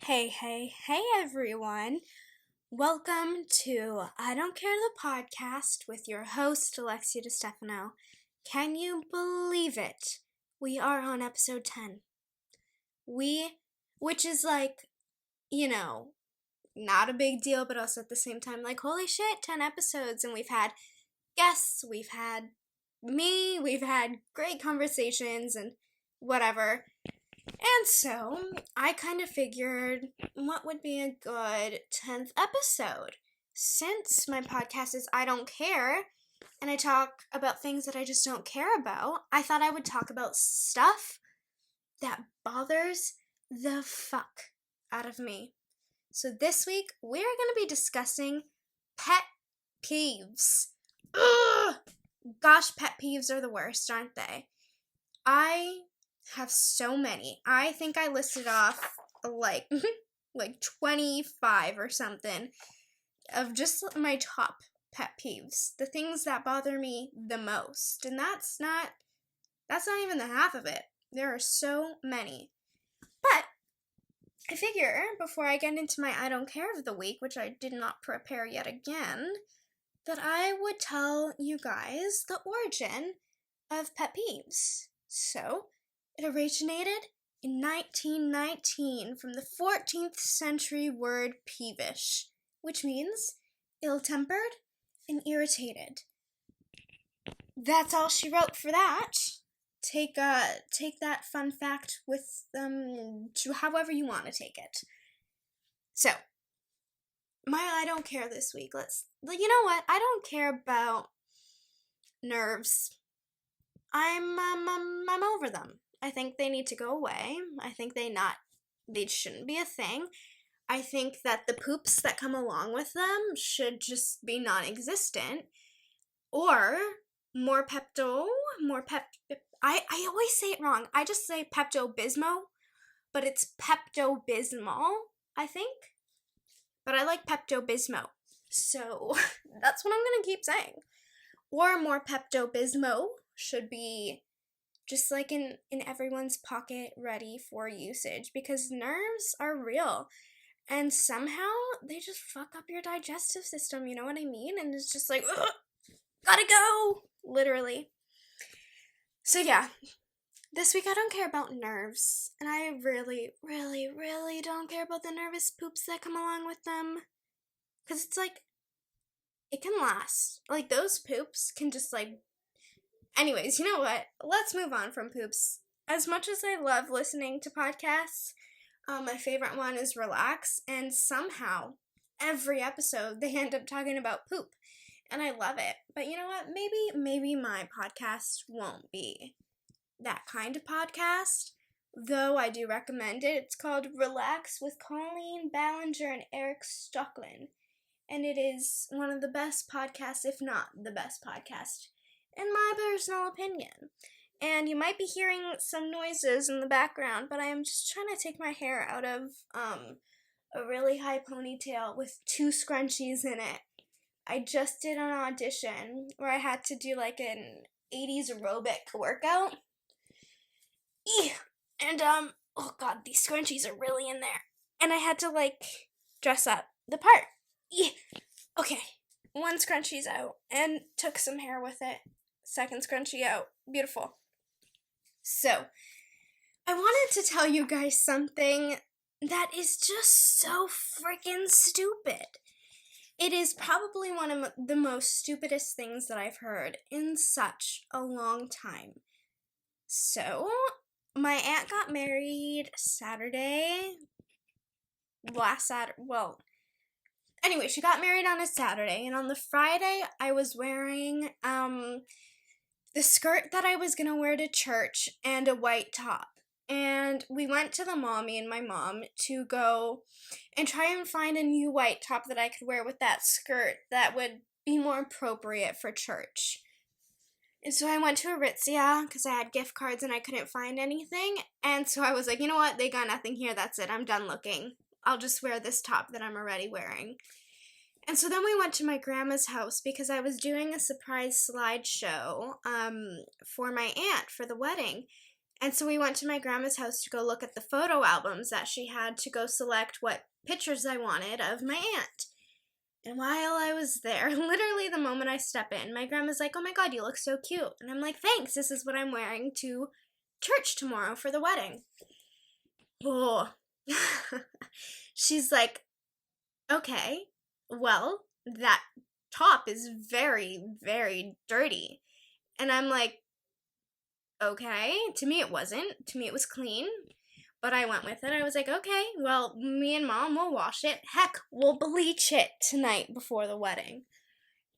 Hey everyone. Welcome to I Don't Care the podcast with your host Alexia DeStefano. Can you believe it? We are on episode 10. Which is not a big deal, but also at the same time, holy shit, 10 episodes, and we've had guests, we've had me, we've had great conversations, and whatever. And so, I kind of figured what would be a good 10th episode. Since my podcast is I Don't Care, and I talk about things that I just don't care about, I thought I would talk about stuff that bothers the fuck out of me. So this week, we're going to be discussing pet peeves. Ugh! Gosh, pet peeves are the worst, aren't they? I have so many. I think I listed off like 25 or something of just my top pet peeves, the things that bother me the most. And that's not even the half of it. There are so many. But I figure before I get into my I don't care of the week, which I did not prepare yet again, that I would tell you guys the origin of pet peeves. So, it originated in 1919 from the 14th century word peevish, which means ill-tempered and irritated. That's all she wrote for that. Take that fun fact with to however you want to take it. So, my I don't care this week. You know what? I don't care about nerves. I'm over them. I think they need to go away. I think they shouldn't be a thing. I think that the poops that come along with them should just be non-existent. Or more I always say it wrong. I just say Pepto-Bismol, but it's Pepto-Bismol, I think. But I like Pepto-Bismol. So that's what I'm going to keep saying. Or more Pepto-Bismol should be just in everyone's pocket, ready for usage, because nerves are real, and somehow they just fuck up your digestive system, you know what I mean? And it's just ugh, gotta go, literally. So yeah, this week I don't care about nerves, and I really, really, really don't care about the nervous poops that come along with them, because it's it can last. Those poops can just Anyways, you know what? Let's move on from poops. As much as I love listening to podcasts, my favorite one is Relax, and somehow, every episode, they end up talking about poop, and I love it. But you know what? Maybe my podcast won't be that kind of podcast, though I do recommend it. It's called Relax with Colleen Ballinger and Eric Stocklin, and it is one of the best podcasts, if not the best podcast, in my personal opinion. And you might be hearing some noises in the background, but I am just trying to take my hair out of a really high ponytail with 2 scrunchies in it. I just did an audition where I had to do an 80s aerobic workout. And oh god, these scrunchies are really in there. And I had to dress up the part. Okay, 1 scrunchie's out and took some hair with it. 2nd scrunchie out. Beautiful. So, I wanted to tell you guys something that is just so freaking stupid. It is probably one of the most stupidest things that I've heard in such a long time. So, my aunt got married last Saturday. Well, anyway, she got married on a Saturday, and on the Friday, I was wearing the skirt that I was going to wear to church and a white top. And we went to the mall, me and my mom, to go and try and find a new white top that I could wear with that skirt that would be more appropriate for church. And so I went to Aritzia because I had gift cards and I couldn't find anything. And so I was like, you know what? They got nothing here. That's it. I'm done looking. I'll just wear this top that I'm already wearing. And so then we went to my grandma's house because I was doing a surprise slideshow for my aunt for the wedding. And so we went to my grandma's house to go look at the photo albums that she had to go select what pictures I wanted of my aunt. And while I was there, literally the moment I step in, my grandma's like, "Oh my God, you look so cute." And I'm like, "Thanks, this is what I'm wearing to church tomorrow for the wedding." Oh. She's like, "Okay, well, that top is very, very dirty." And I'm like, "Okay." To me it wasn't. To me it was clean. But I went with it. I was like, "Okay, well, me and Mom will wash it. Heck, we'll bleach it tonight before the wedding."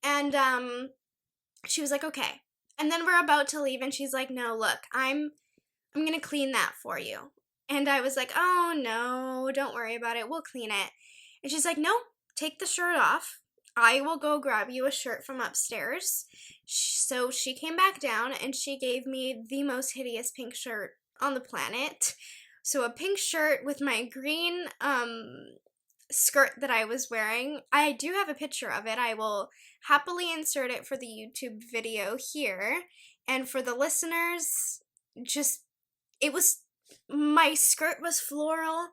And she was like, "Okay." And then we're about to leave and she's like, "No, look, I'm going to clean that for you." And I was like, "Oh, no, don't worry about it. We'll clean it." And she's like, "No, take the shirt off. I will go grab you a shirt from upstairs." So she came back down and she gave me the most hideous pink shirt on the planet. So a pink shirt with my green skirt that I was wearing. I do have a picture of it. I will happily insert it for the YouTube video here. And for the listeners, my skirt was floral,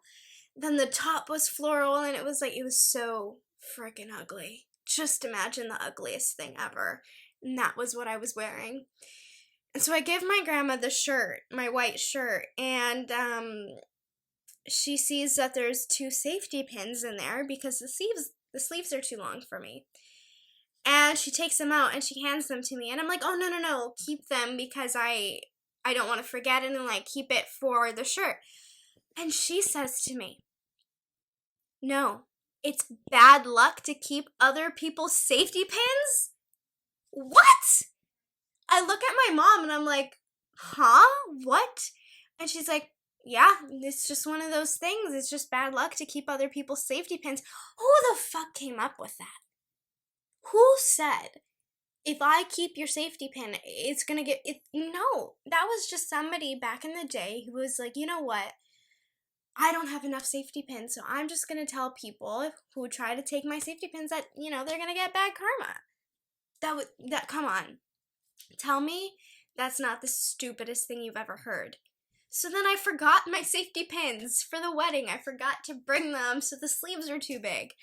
then the top was floral, and it was so freaking ugly. Just imagine the ugliest thing ever. And that was what I was wearing. And so I give my grandma the shirt, my white shirt, and she sees that there's 2 safety pins in there because the sleeves are too long for me. And she takes them out and she hands them to me, and I'm like, "Oh, no, keep them because I don't want to forget it, and like keep it for the shirt." And she says to me, "No, it's bad luck to keep other people's safety pins?" What? I look at my mom and I'm like, "Huh? What?" And she's like, "Yeah, it's just one of those things. It's just bad luck to keep other people's safety pins." Who the fuck came up with that? Who said, if I keep your safety pin, it's gonna get it? No, that was just somebody back in the day who was like, "You know what? I don't have enough safety pins, so I'm just gonna tell people who try to take my safety pins that, they're gonna get bad karma." Come on. Tell me that's not the stupidest thing you've ever heard. So then I forgot my safety pins for the wedding. I forgot to bring them, so the sleeves are too big.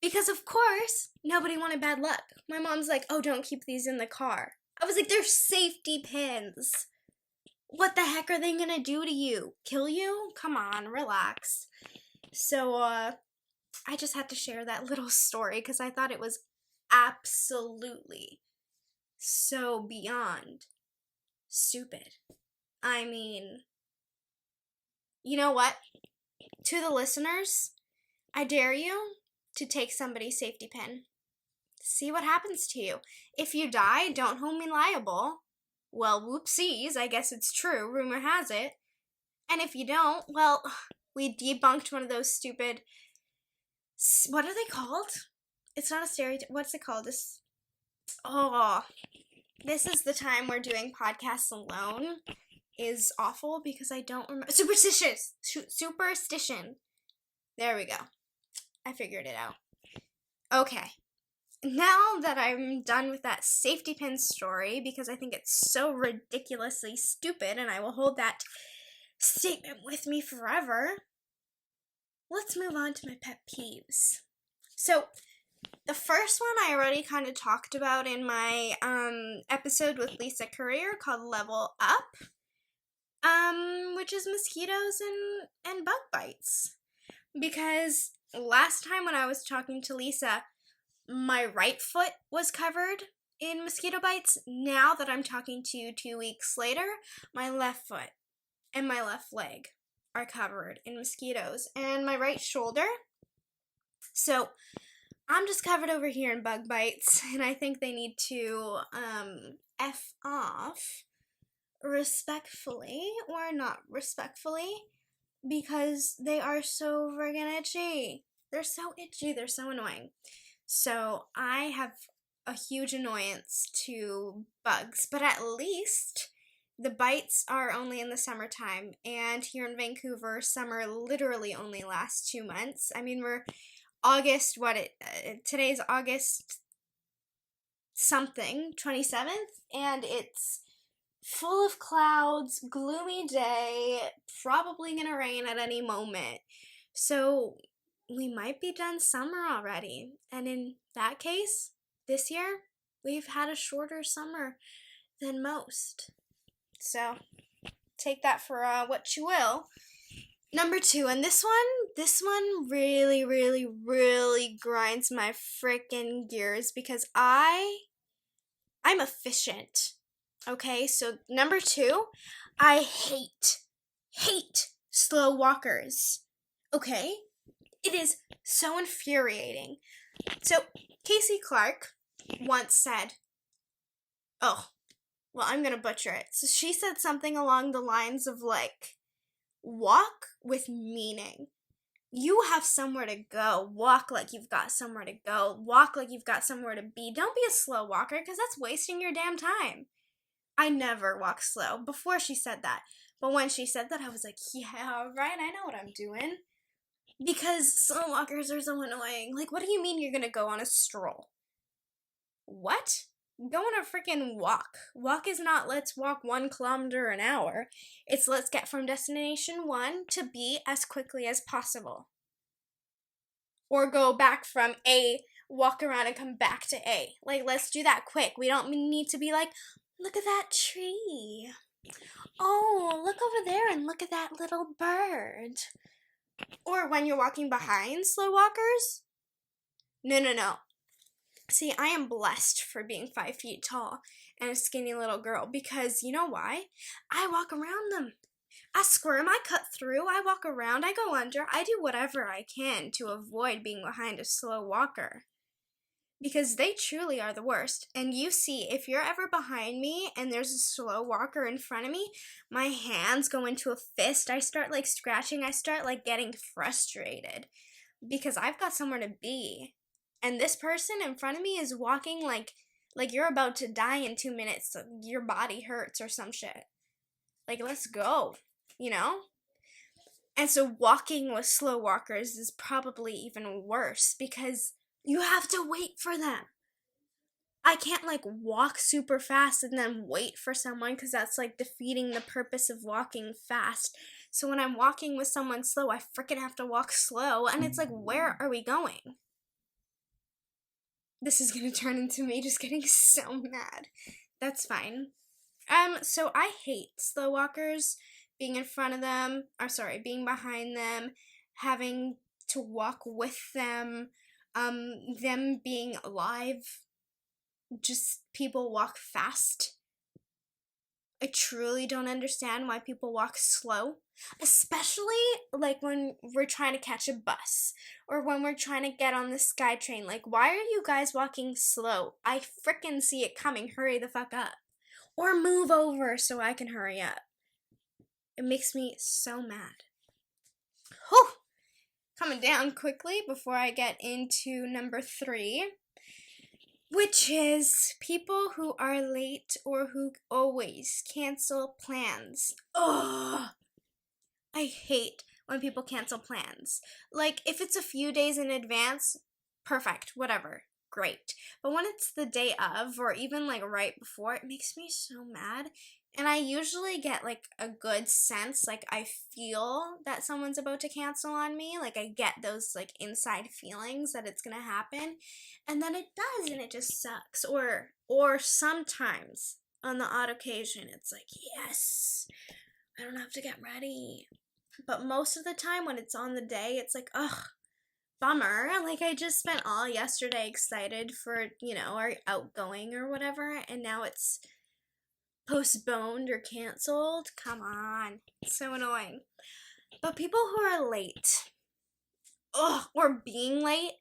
Because, of course, nobody wanted bad luck. My mom's like, "Oh, don't keep these in the car." I was like, "They're safety pins. What the heck are they gonna do to you? Kill you? Come on, relax." So, I just had to share that little story because I thought it was absolutely so beyond stupid. I mean, you know what? To the listeners, I dare you to take somebody's safety pin. See what happens to you. If you die, don't hold me liable. Well, whoopsies, I guess it's true. Rumor has it. And if you don't, well, we debunked one of those stupid... What are they called? It's not a stereotype. What's it called? This is the time where doing podcasts alone is awful because I don't remember. Superstition. There we go. I figured it out. Okay. Now that I'm done with that safety pin story, because I think it's so ridiculously stupid and I will hold that statement with me forever, let's move on to my pet peeves. So, the first one I already kind of talked about in my episode with Lisa Courier called Level Up, which is mosquitoes and bug bites. Because last time when I was talking to Lisa, my right foot was covered in mosquito bites. Now that I'm talking to you 2 weeks later, my left foot and my left leg are covered in mosquitoes. And my right shoulder. So I'm just covered over here in bug bites, and I think they need to F off respectfully or not respectfully because they are so friggin' itchy. They're so itchy. They're so annoying. So I have a huge annoyance to bugs, but at least the bites are only in the summertime, and here in Vancouver, summer literally only lasts 2 months. I mean, we're August, today's August something, 27th, and it's full of clouds, gloomy day, probably gonna rain at any moment. So we might be done summer already. And in that case, this year, we've had a shorter summer than most. So take that for what you will. Number 2, and this one really, really, really grinds my freaking gears because I'm efficient. Okay, so number 2, I hate slow walkers. Okay? It is so infuriating. So, Casey Clark once said, oh, well, I'm gonna butcher it. So she said something along the lines of like, walk with meaning. You have somewhere to go. Walk like you've got somewhere to go. Walk like you've got somewhere to be. Don't be a slow walker because that's wasting your damn time. I never walk slow before she said that. But when she said that, I was like, yeah, right, I know what I'm doing. Because slow walkers are so annoying. Like, what do you mean you're gonna go on a stroll? What? Go on a freaking walk. Walk is not let's walk 1 kilometer an hour. It's let's get from destination 1 to B as quickly as possible. Or go back from A, walk around and come back to A. Like, let's do that quick. We don't need to be like, look at that tree. Oh, look over there and look at that little bird. Or when you're walking behind slow walkers. No. See, I am blessed for being 5 feet tall and a skinny little girl because you know why? I walk around them. I squirm, I cut through, I walk around, I go under, I do whatever I can to avoid being behind a slow walker. Because they truly are the worst. And you see, if you're ever behind me and there's a slow walker in front of me, my hands go into a fist. I start like scratching. I start like getting frustrated because I've got somewhere to be. And this person in front of me is walking like you're about to die in 2 minutes. So your body hurts or some shit. Like, let's go, you know? And so walking with slow walkers is probably even worse because you have to wait for them. I can't like walk super fast and then wait for someone because that's like defeating the purpose of walking fast. So when I'm walking with someone slow, I freaking have to walk slow and it's like, where are we going? This is gonna turn into me just getting so mad. That's fine. So I hate slow walkers, being in front of them, being behind them, having to walk with them, them being alive, just people walk fast. I truly don't understand why people walk slow, especially like when we're trying to catch a bus or when we're trying to get on the SkyTrain. Like, why are you guys walking slow? I frickin' see it coming. Hurry the fuck up. Or move over so I can hurry up. It makes me so mad. Whew! Coming down quickly before I get into number 3. Which is people who are late or who always cancel plans. Ugh! I hate when people cancel plans. Like, if it's a few days in advance, perfect, whatever, great. But when it's the day of or even like right before, it makes me so mad. And I usually get like a good sense, like I feel that someone's about to cancel on me. Like I get those like inside feelings that it's gonna happen. And then it does and it just sucks. Or sometimes on the odd occasion it's like, yes, I don't have to get ready. But most of the time when it's on the day, it's like, ugh, bummer. Like I just spent all yesterday excited for, our outgoing or whatever, and now it's postponed or canceled. Come on. It's so annoying. But people who are late, or being late,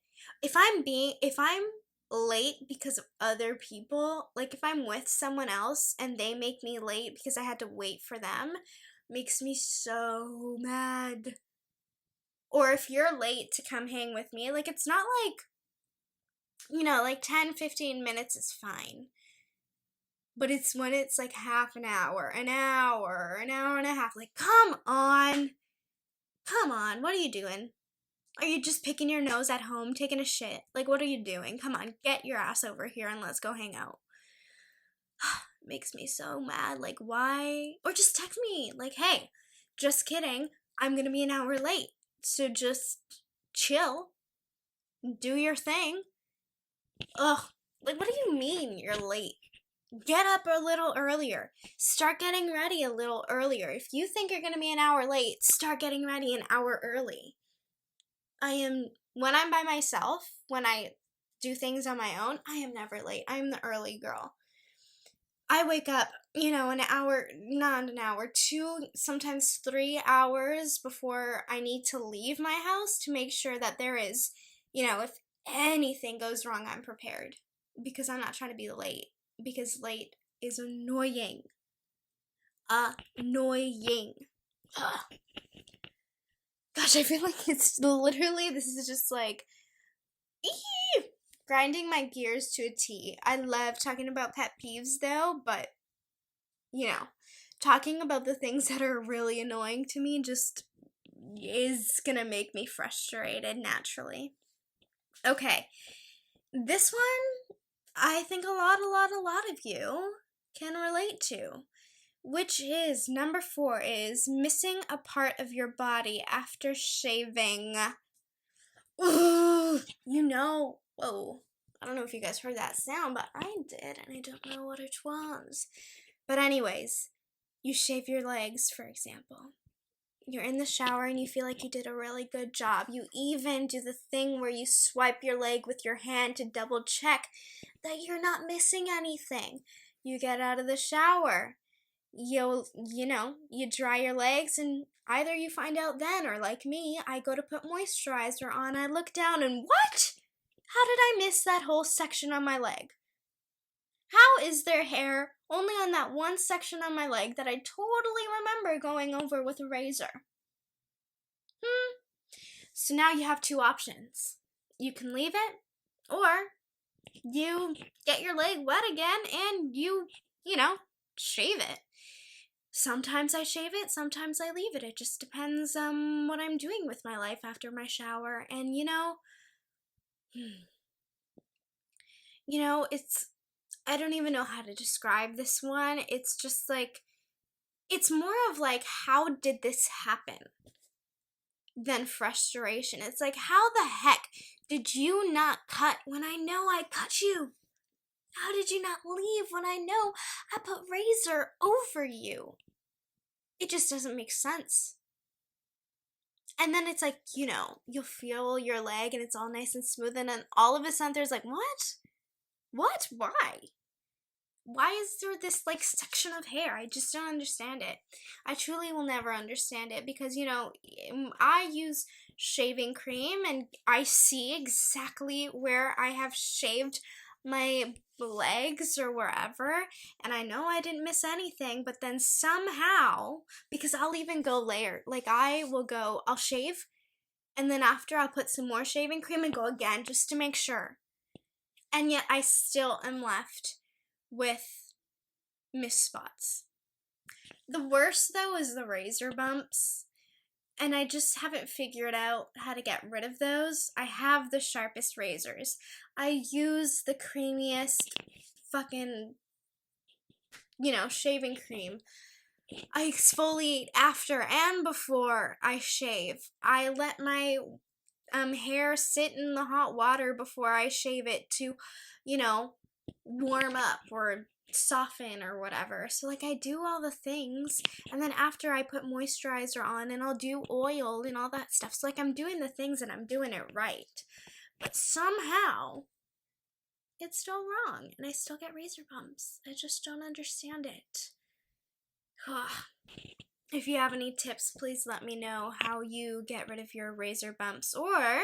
if I'm late because of other people, like if I'm with someone else and they make me late because I had to wait for them, makes me so mad. Or if you're late to come hang with me, like it's not like, like 10-15 minutes is fine. But it's when it's like half an hour and a half. Like, come on, what are you doing? Are you just picking your nose at home, taking a shit? Like, what are you doing? Come on, get your ass over here and let's go hang out. makes me so mad. Like, why? Or just text me, like, hey, just kidding, I'm gonna be an hour late. So just chill, do your thing. Ugh, like, what do you mean you're late? Get up a little earlier. Start getting ready a little earlier. If you think you're gonna be an hour late, start getting ready an hour early. When I'm by myself, when I do things on my own, I am never late. I'm the early girl. I wake up, an hour, not an hour, 2, sometimes 3 hours before I need to leave my house to make sure that there is, if anything goes wrong, I'm prepared. Because I'm not trying to be late. Because late is annoying. Annoying. Ugh. Gosh, I feel like it's literally, this is just like, grinding my gears to a T. I love talking about pet peeves though, but, talking about the things that are really annoying to me just is gonna make me frustrated naturally. Okay, this one, I think a lot of you can relate to. Which is, number 4 is missing a part of your body after shaving. Ooh, whoa. I don't know if you guys heard that sound, but I did, and I don't know what it was. But anyways, you shave your legs, for example. You're in the shower and you feel like you did a really good job. You even do the thing where you swipe your leg with your hand to double check that you're not missing anything. You get out of the shower. You dry your legs, and either you find out then, or like me, I go to put moisturizer on, I look down and what? How did I miss that whole section on my leg? How is there hair only on that one section on my leg that I totally remember going over with a razor? So now you have 2 options. You can leave it, or you get your leg wet again and you shave it. Sometimes I shave it, sometimes I leave it. It just depends what I'm doing with my life after my shower. And it's, I don't even know how to describe this one. It's just like, it's more of like, how did this happen than frustration. It's like, how the heck did you not cut when I know I cut you? How did you not leave when I know I put razor over you? It just doesn't make sense. And then it's like, you'll feel your leg and it's all nice and smooth, and then all of a sudden there's like, what? What? Why? Why is there this like section of hair? I just don't understand it. I truly will never understand it because, I use shaving cream and I see exactly where I have shaved my legs or wherever, and I know I didn't miss anything, but then somehow, because I'll even go layer, like I'll shave, and then after I'll put some more shaving cream and go again just to make sure. And yet I still am left with missed spots. The worst though is the razor bumps. And I just haven't figured out how to get rid of those. I have the sharpest razors. I use the creamiest fucking, shaving cream. I exfoliate after and before I shave. I let my hair sit in the hot water before I shave it to, warm up or soften or whatever. So like I do all the things, and then after I put moisturizer on and I'll do oil and all that stuff. So like I'm doing the things and I'm doing it right. But somehow it's still wrong and I still get razor bumps. I just don't understand it. If you have any tips, please let me know how you get rid of your razor bumps, or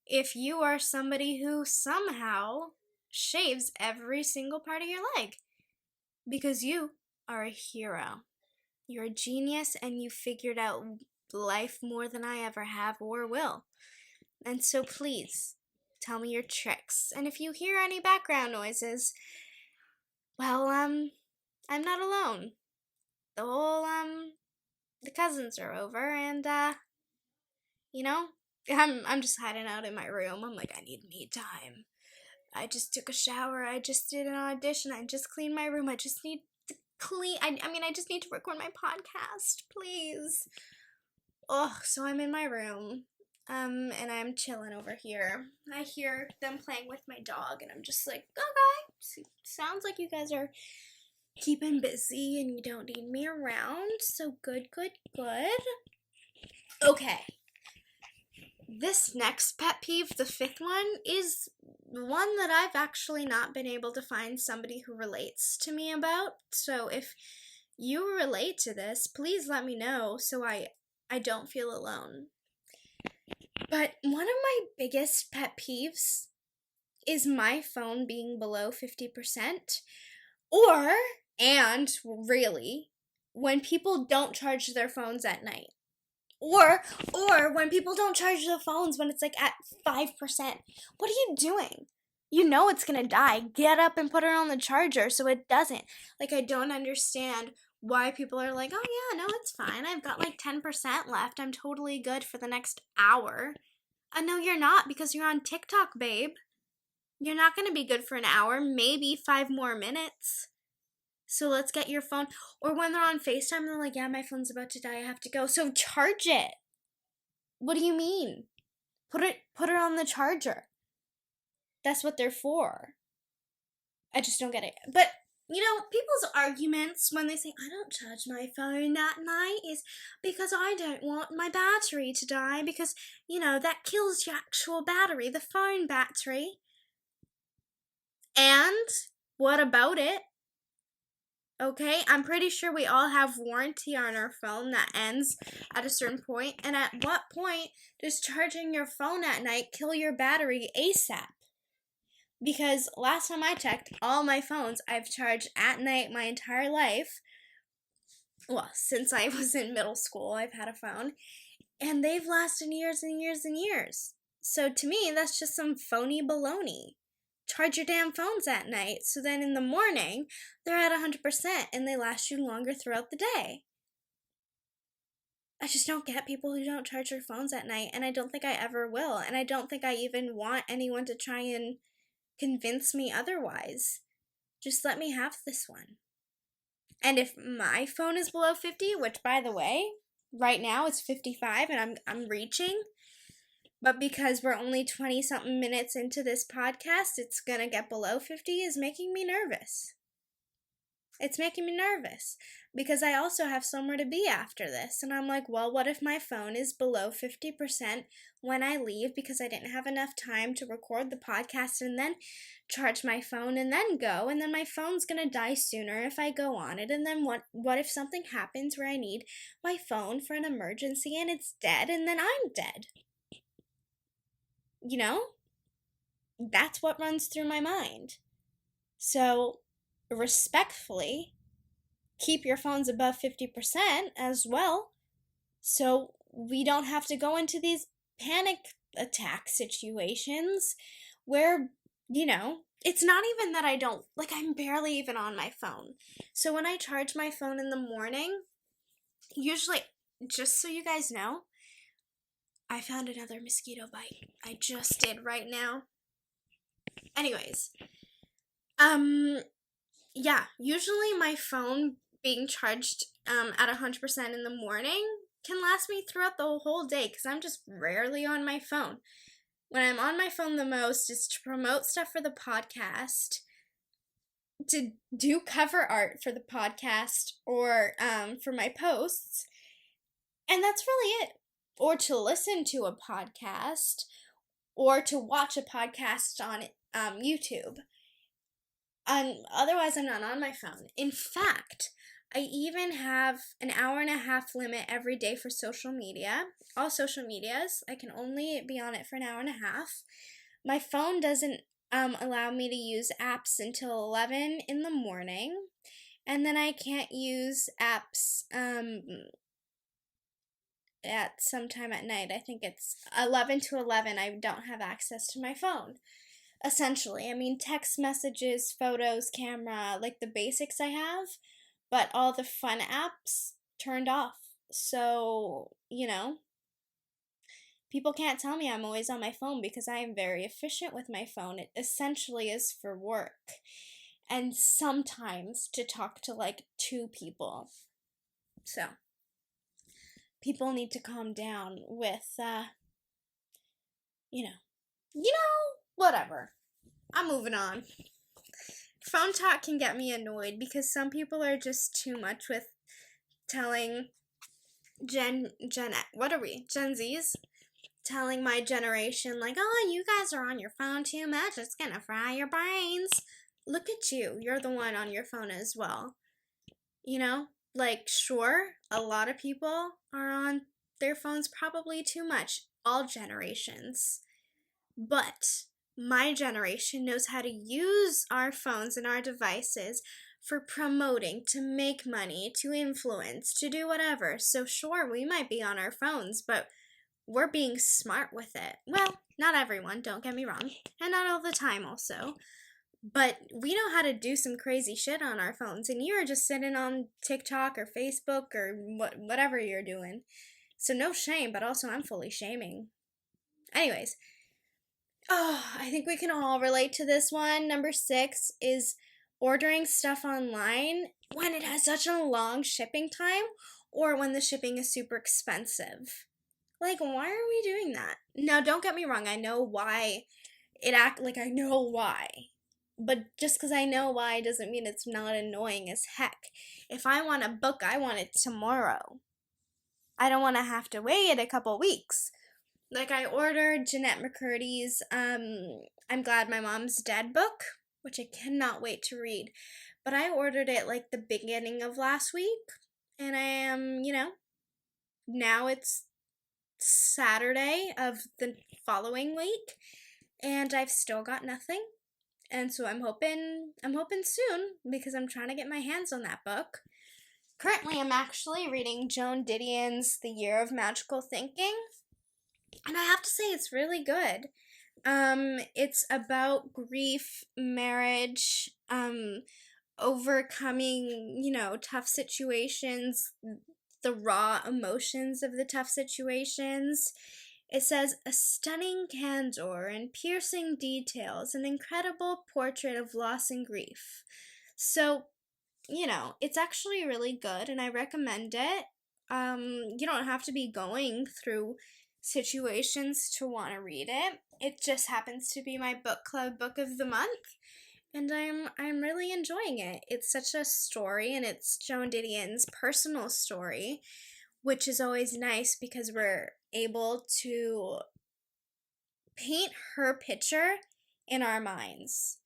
if you are somebody who somehow shaves every single part of your leg, because you are a hero. You're a genius and you figured out life more than I ever have or will. And so please tell me your tricks. And if you hear any background noises, well, I'm not alone. The whole the cousins are over, and I'm just hiding out in my room. I'm like, I need me time. I just took a shower. I just did an audition. I just cleaned my room. I just need to clean. I just need to record my podcast, please. Oh, so I'm in my room. And I'm chilling over here. I hear them playing with my dog, and I'm just like, okay, sounds like you guys are keeping busy and you don't need me around. So good. Okay. This next pet peeve, the fifth one, is one that I've actually not been able to find somebody who relates to me about. So if you relate to this, please let me know so I don't feel alone. But one of my biggest pet peeves is my phone being below 50%, and really, when people don't charge their phones at night. Or when people don't charge their phones when it's like at 5%. What are you doing? You know it's gonna die. Get up and put it on the charger so it doesn't. Like, I don't understand why people are like, oh yeah, no, it's fine. I've got like 10% left. I'm totally good for the next hour. No, you're not, because you're on TikTok, babe. You're not gonna be good for an hour, maybe 5 more minutes. So let's get your phone. Or when they're on FaceTime, they're like, yeah, my phone's about to die, I have to go. So charge it. What do you mean? Put it on the charger. That's what they're for. I just don't get it. But, people's arguments when they say, I don't charge my phone at night, is because I don't want my battery to die, because, that kills your actual battery, the phone battery. And what about it? Okay, I'm pretty sure we all have warranty on our phone that ends at a certain point. And at what point does charging your phone at night kill your battery ASAP? Because last time I checked, all my phones I've charged at night my entire life. Well, since I was in middle school, I've had a phone. And they've lasted years and years and years. So to me, that's just some phony baloney. Charge your damn phones at night, so then in the morning, they're at 100% and they last you longer throughout the day. I just don't get people who don't charge their phones at night, and I don't think I ever will, and I don't think I even want anyone to try and convince me otherwise. Just let me have this one. And if my phone is below 50, which, by the way, right now it's 55 and I'm reaching, but because we're only 20-something minutes into this podcast, it's gonna get below 50, is making me nervous. It's making me nervous because I also have somewhere to be after this. And I'm like, well, what if my phone is below 50% when I leave because I didn't have enough time to record the podcast and then charge my phone and then go, and then my phone's gonna die sooner if I go on it. And then what if something happens where I need my phone for an emergency and it's dead, and then I'm dead? That's what runs through my mind. So, respectfully, keep your phones above 50% as well, so we don't have to go into these panic attack situations where, it's not even that I don't, I'm barely even on my phone. So when I charge my phone in the morning, usually, just so you guys know, I found another mosquito bite. I just did right now. Anyways, yeah, usually my phone being charged at 100% in the morning can last me throughout the whole day because I'm just rarely on my phone. When I'm on my phone the most is to promote stuff for the podcast, to do cover art for the podcast, or for my posts, and that's really it. Or to listen to a podcast, or to watch a podcast on YouTube. Otherwise, I'm not on my phone. In fact, I even have an 1.5-hour limit every day for social media. All social medias. I can only be on it for an 1.5 hours. My phone doesn't allow me to use apps until 11 in the morning. And then I can't use apps at some time at night. I think it's 11 to 11. I don't have access to my phone. Essentially, text messages, photos, camera, the basics I have, but all the fun apps turned off. So, People can't tell me I'm always on my phone because I am very efficient with my phone. It essentially is for work and sometimes to talk to like two people. So, people need to calm down with, you know, whatever. I'm moving on. Phone talk can get me annoyed because some people are just too much with telling Gen Zs? Telling my generation, like, oh, you guys are on your phone too much. It's gonna fry your brains. Look at you. You're the one on your phone as well. You know? Like, sure, a lot of people are on their phones probably too much. All generations. But my generation knows how to use our phones and our devices for promoting, to make money, to influence, to do whatever. So sure, we might be on our phones, but we're being smart with it. Well, not everyone, don't get me wrong, and not all the time also. But we know how to do some crazy shit on our phones, and you're just sitting on TikTok or Facebook or whatever you're doing. So no shame, but also I'm fully shaming. Anyways, I think we can all relate to this one. Number 6 is ordering stuff online when it has such a long shipping time or when the shipping is super expensive. Like, why are we doing that? Now, don't get me wrong. I know why I know why. But just because I know why doesn't mean it's not annoying as heck. If I want a book, I want it tomorrow. I don't want to have to wait a couple weeks. Like, I ordered Jeanette McCurdy's I'm Glad My Mom's Dead book, which I cannot wait to read. But I ordered it like the beginning of last week. And I am, now it's Saturday of the following week. And I've still got nothing. And so I'm hoping soon because I'm trying to get my hands on that book. Currently, I'm actually reading Joan Didion's The Year of Magical Thinking. And I have to say, it's really good. It's about grief, marriage, overcoming, tough situations, the raw emotions of the tough situations. It says, a stunning candor and piercing details, an incredible portrait of loss and grief. So, it's actually really good, and I recommend it. You don't have to be going through situations to want to read it. It just happens to be my book club book of the month, and I'm really enjoying it. It's such a story, and it's Joan Didion's personal story, which is always nice because we're able to paint her picture in our minds.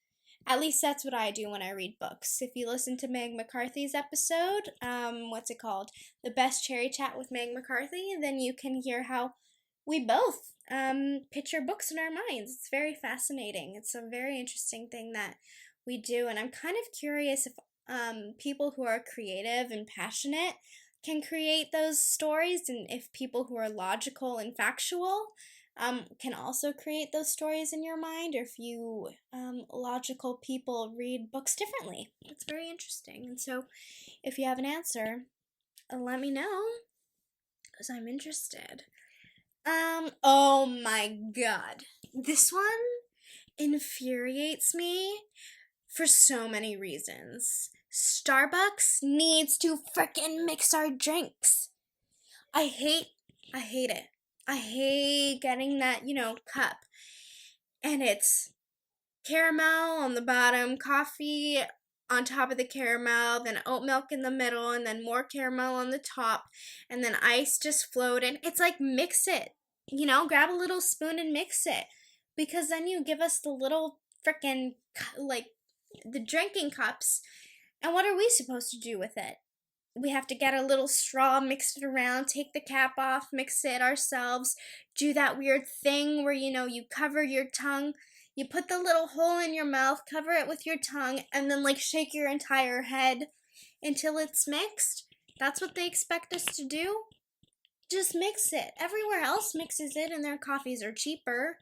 At least that's what I do when I read books. If you listen to Meg McCarthy's episode, what's it called? The Best Cherry Chat with Meg McCarthy, then you can hear how we both picture books in our minds. It's very fascinating. It's a very interesting thing that we do, and I'm kind of curious if people who are creative and passionate can create those stories, and if people who are logical and factual can also create those stories in your mind, or if you logical people read books differently. It's very interesting. And so if you have an answer, let me know, because I'm interested. Oh my god. This one infuriates me for so many reasons. Starbucks needs to frickin' mix our drinks. I hate it. I hate getting that, cup. And it's caramel on the bottom, coffee on top of the caramel, then oat milk in the middle, and then more caramel on the top, and then ice just floating. It's like, mix it. Grab a little spoon and mix it. Because then you give us the little frickin', the drinking cups. And what are we supposed to do with it? We have to get a little straw, mix it around, take the cap off, mix it ourselves, do that weird thing where, you cover your tongue, you put the little hole in your mouth, cover it with your tongue, and then, shake your entire head until it's mixed. That's what they expect us to do? Just mix it. Everywhere else mixes it, and their coffees are cheaper.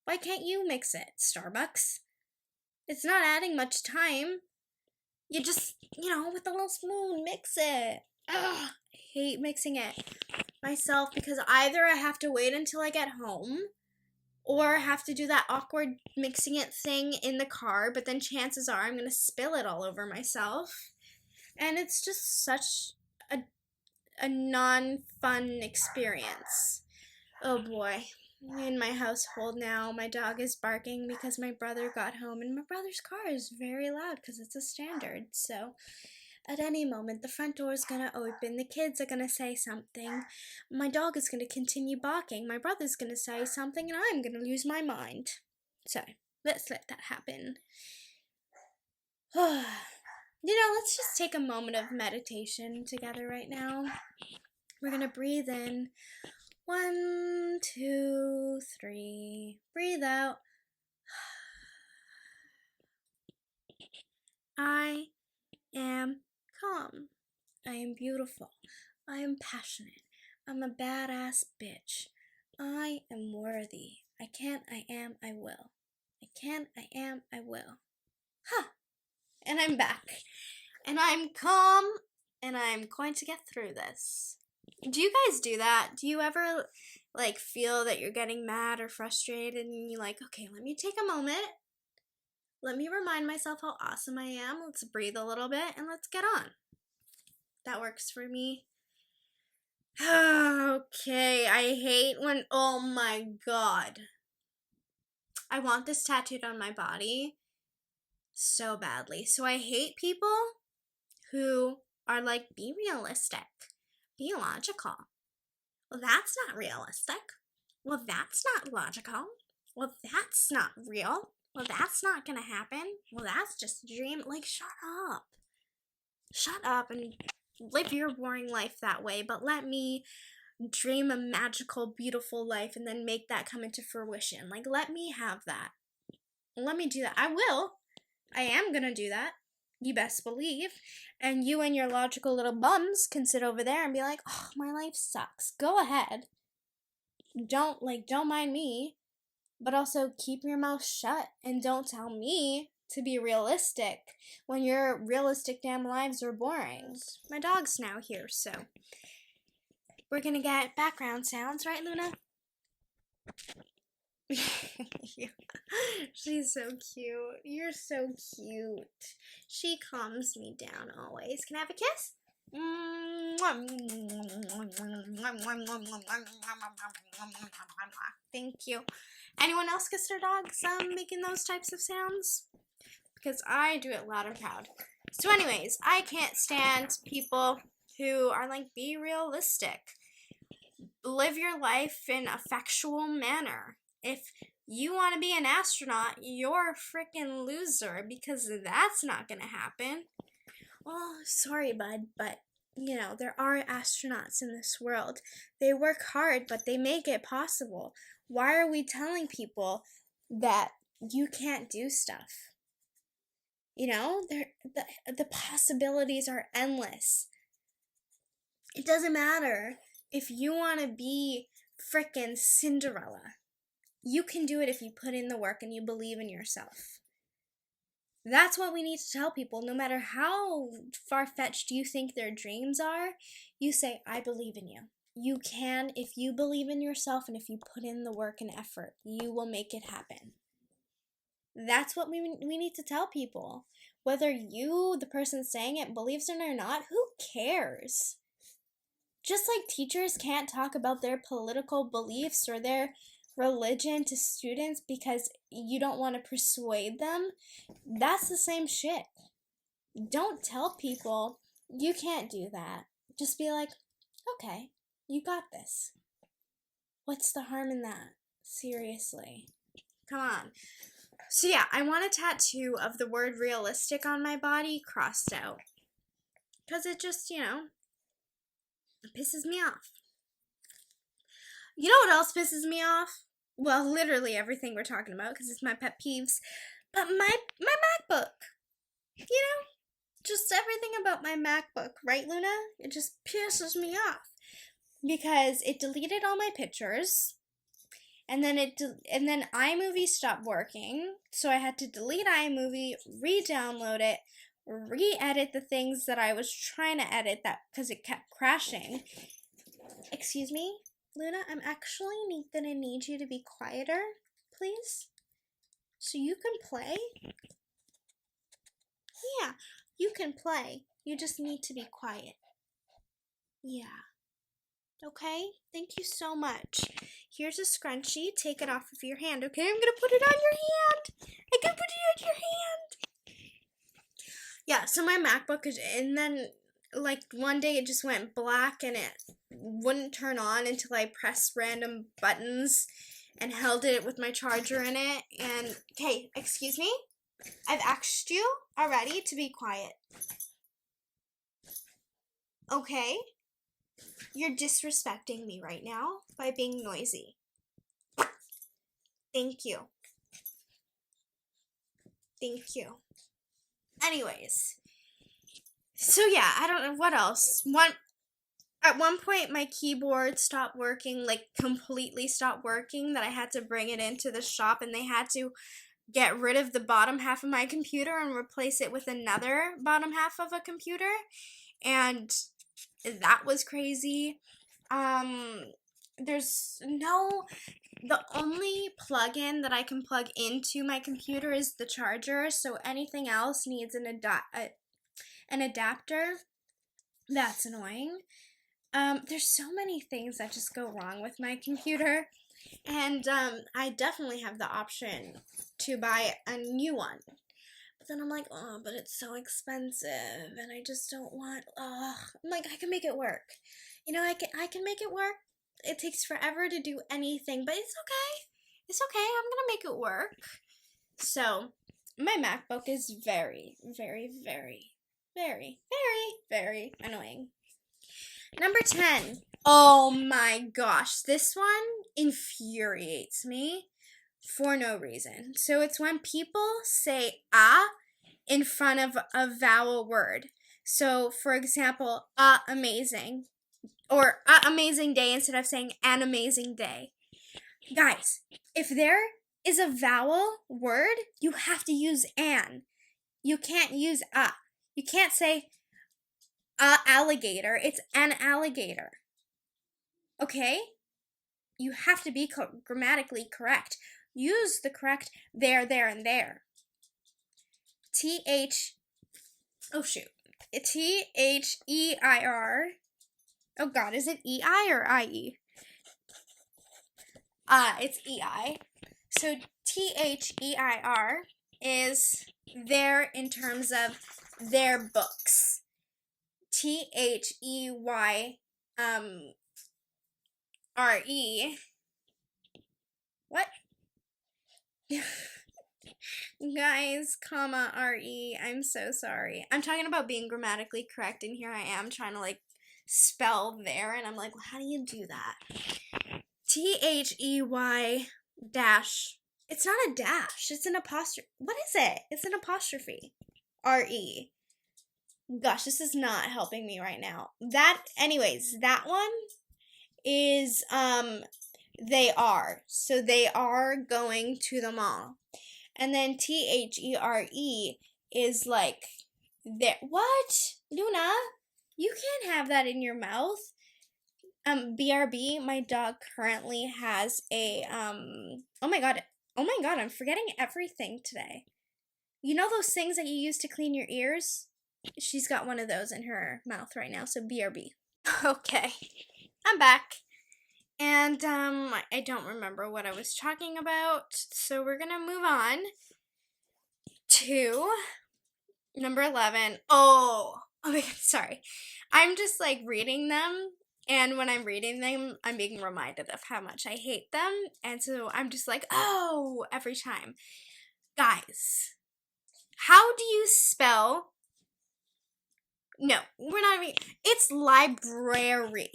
Why can't you mix it, Starbucks? It's not adding much time. You just, with a little spoon, mix it. Ugh, I hate mixing it myself because either I have to wait until I get home or have to do that awkward mixing it thing in the car, but then chances are I'm going to spill it all over myself. And it's just such a non-fun experience. Oh boy. In my household now, my dog is barking because my brother got home, and my brother's car is very loud because it's a standard. So at any moment, the front door is going to open, the kids are going to say something, my dog is going to continue barking, my brother's going to say something, and I'm going to lose my mind. So let's let that happen. Let's just take a moment of meditation together right now. We're going to breathe in. 1, 2, 3. Breathe out. I am calm. I am beautiful. I am passionate. I'm a badass bitch. I am worthy. I can, I am, I will. I can, I am, I will. And I'm back. And I'm calm. And I'm going to get through this. Do you guys do that? Do you ever, feel that you're getting mad or frustrated and you're like, okay, let me take a moment. Let me remind myself how awesome I am. Let's breathe a little bit and let's get on. That works for me. Okay, I hate when, oh my god. I want this tattooed on my body so badly. So I hate people who are like, be realistic. Be logical. Well, that's not realistic. Well, that's not logical. Well, that's not real. Well, that's not gonna happen. Well, that's just a dream. Shut up. Shut up and live your boring life that way, but let me dream a magical, beautiful life and then make that come into fruition. Let me have that. Let me do that. I will. I am gonna do that. You best believe. And you and your logical little bums can sit over there and be like, oh, my life sucks. Go ahead. Don't mind me. But also keep your mouth shut and don't tell me to be realistic when your realistic damn lives are boring. My dog's now here, so we're gonna get background sounds, right, Luna? She's so cute. You're so cute. She calms me down always. Can I have a kiss? Thank you. Anyone else kiss their dogs making those types of sounds? Because I do it loud and proud. So anyways, I can't stand people who are be realistic. Live your life in a factual manner. If you want to be an astronaut, you're a freaking loser because that's not going to happen. Oh, sorry, bud, but, there are astronauts in this world. They work hard, but they make it possible. Why are we telling people that you can't do stuff? The possibilities are endless. It doesn't matter if you want to be frickin' Cinderella. You can do it if you put in the work and you believe in yourself. That's what we need to tell people. No matter how far-fetched you think their dreams are, you say, I believe in you. You can, if you believe in yourself and if you put in the work and effort, you will make it happen. That's what we need to tell people. Whether you, the person saying it, believes in it or not, who cares? Just like teachers can't talk about their political beliefs or their religion to students because you don't want to persuade them, that's the same shit. Don't tell people you can't do that. Just be like, okay, you got this. What's the harm in that? Seriously. Come on. So yeah, I want a tattoo of the word realistic on my body crossed out. Because it just, it pisses me off. You know what else pisses me off? Well, literally everything we're talking about because it's my pet peeves. But my MacBook. Just everything about my MacBook, right, Luna? It just pisses me off. Because it deleted all my pictures. And then iMovie stopped working. So I had to delete iMovie, re-download it, re-edit the things that I was trying to edit that because it kept crashing. Excuse me, Luna, I'm actually gonna need you to be quieter, please. So you can play? Yeah, you can play. You just need to be quiet. Yeah. Okay? Thank you so much. Here's a scrunchie. Take it off of your hand, okay? I'm gonna put it on your hand. I can put it on your hand. Yeah, so my MacBook is, and then like one day it just went black and it wouldn't turn on until I pressed random buttons and held it with my charger in it. And, okay, excuse me? I've asked you already to be quiet. Okay? You're disrespecting me right now by being noisy. Thank you. Thank you. Anyways. So yeah, I don't know what else. At one point my keyboard stopped working, like completely stopped working, that I had to bring it into the shop and they had to get rid of the bottom half of my computer and replace it with another bottom half of a computer. And that was crazy. The only plug-in that I can plug into my computer is the charger, so anything else needs an adapter. That's annoying. There's so many things that just go wrong with my computer, and I definitely have the option to buy a new one. But then I'm like, oh, but it's so expensive, and I just don't want. I'm like, I can make it work. I can make it work. It takes forever to do anything, but it's okay. It's okay. I'm gonna make it work. So, my MacBook is very, very, very, very, very, very annoying. Number 10. Oh my gosh, this one infuriates me for no reason. So it's when people say in front of a vowel word. So, for example, amazing. Or amazing day instead of saying an amazing day. Guys, if there is a vowel word, you have to use an. You can't use a. You can't say alligator. It's an alligator. Okay? You have to be grammatically correct. Use the correct there, and there. T-H-E-I-R. Oh God, is it E-I or I-E? It's E-I. So T-H-E-I-R is there in terms of their books. T-H-E-Y R-E. What? Guys, comma, R-E. I'm so sorry. I'm talking about being grammatically correct, and here I am trying to, spell there, and I'm like, well, how do you do that? T-H-E-Y dash. It's not a dash. It's an apostrophe. What is it? It's an apostrophe. R-E. Gosh, this is not helping me right now. Anyways, that one is, they are. So they are going to the mall. And then T-H-E-R-E is like, what? Luna, you can't have that in your mouth. BRB, my dog currently has a, oh my god, I'm forgetting everything today. You know those things that you use to clean your ears? She's got one of those in her mouth right now, so BRB. Okay, I'm back. And, I don't remember what I was talking about, so we're gonna move on to number 11. Oh my god, sorry. I'm just, reading them, and when I'm reading them, I'm being reminded of how much I hate them, and so I'm just like, oh, every time. Guys, how do you spell... No, we're not even... It's library.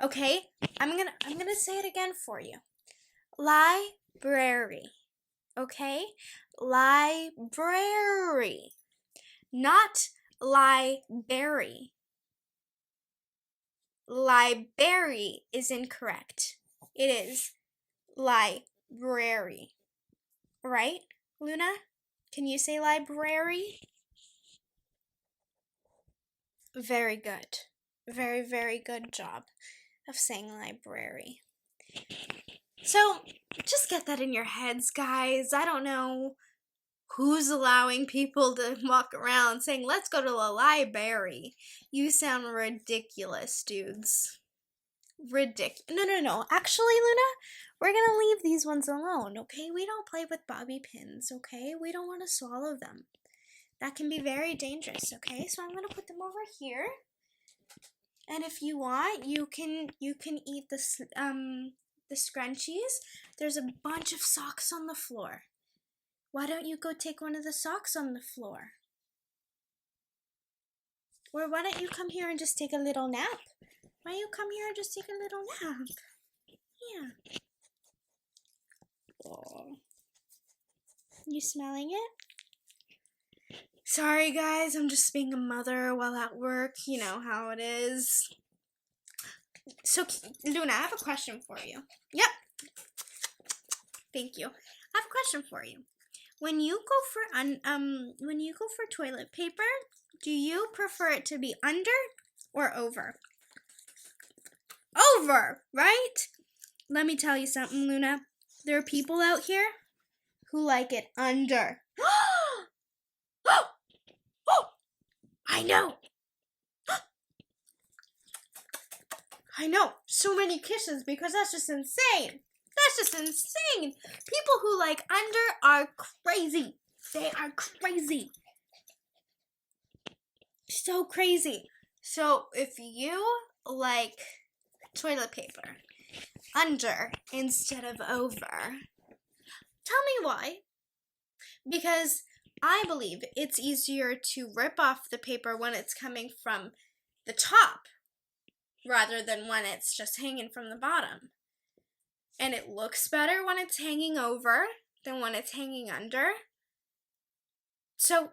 Okay? I'm gonna say it again for you. Library. Okay? Library. Not library. Library is incorrect. It is library. Right, Luna? Can you say library? Very good. Very, very good job of saying library. So, just get that in your heads, guys. I don't know who's allowing people to walk around saying, let's go to the library. You sound ridiculous, dudes. No. Actually, Luna, we're gonna leave these ones alone, okay? We don't play with bobby pins, okay? We don't want to swallow them. That can be very dangerous, okay? So I'm gonna put them over here. And if you want, you can eat the scrunchies. There's a bunch of socks on the floor. Why don't you go take one of the socks on the floor? Or why don't you come here and just take a little nap? Why don't you come here and just take a little nap? Yeah. Oh. You smelling it? Sorry, guys. I'm just being a mother while at work. You know how it is. So, Luna, I have a question for you. Yep. Thank you. I have a question for you. When you go for toilet paper, do you prefer it to be under or over? Over, right? Let me tell you something, Luna. There are people out here who like it under. I know. I know. So many kisses because that's just insane. That's just insane. People who like under are crazy. They are crazy. So crazy. So if you like toilet paper under instead of over, tell me why. Because I believe it's easier to rip off the paper when it's coming from the top rather than when it's just hanging from the bottom. And it looks better when it's hanging over than when it's hanging under. So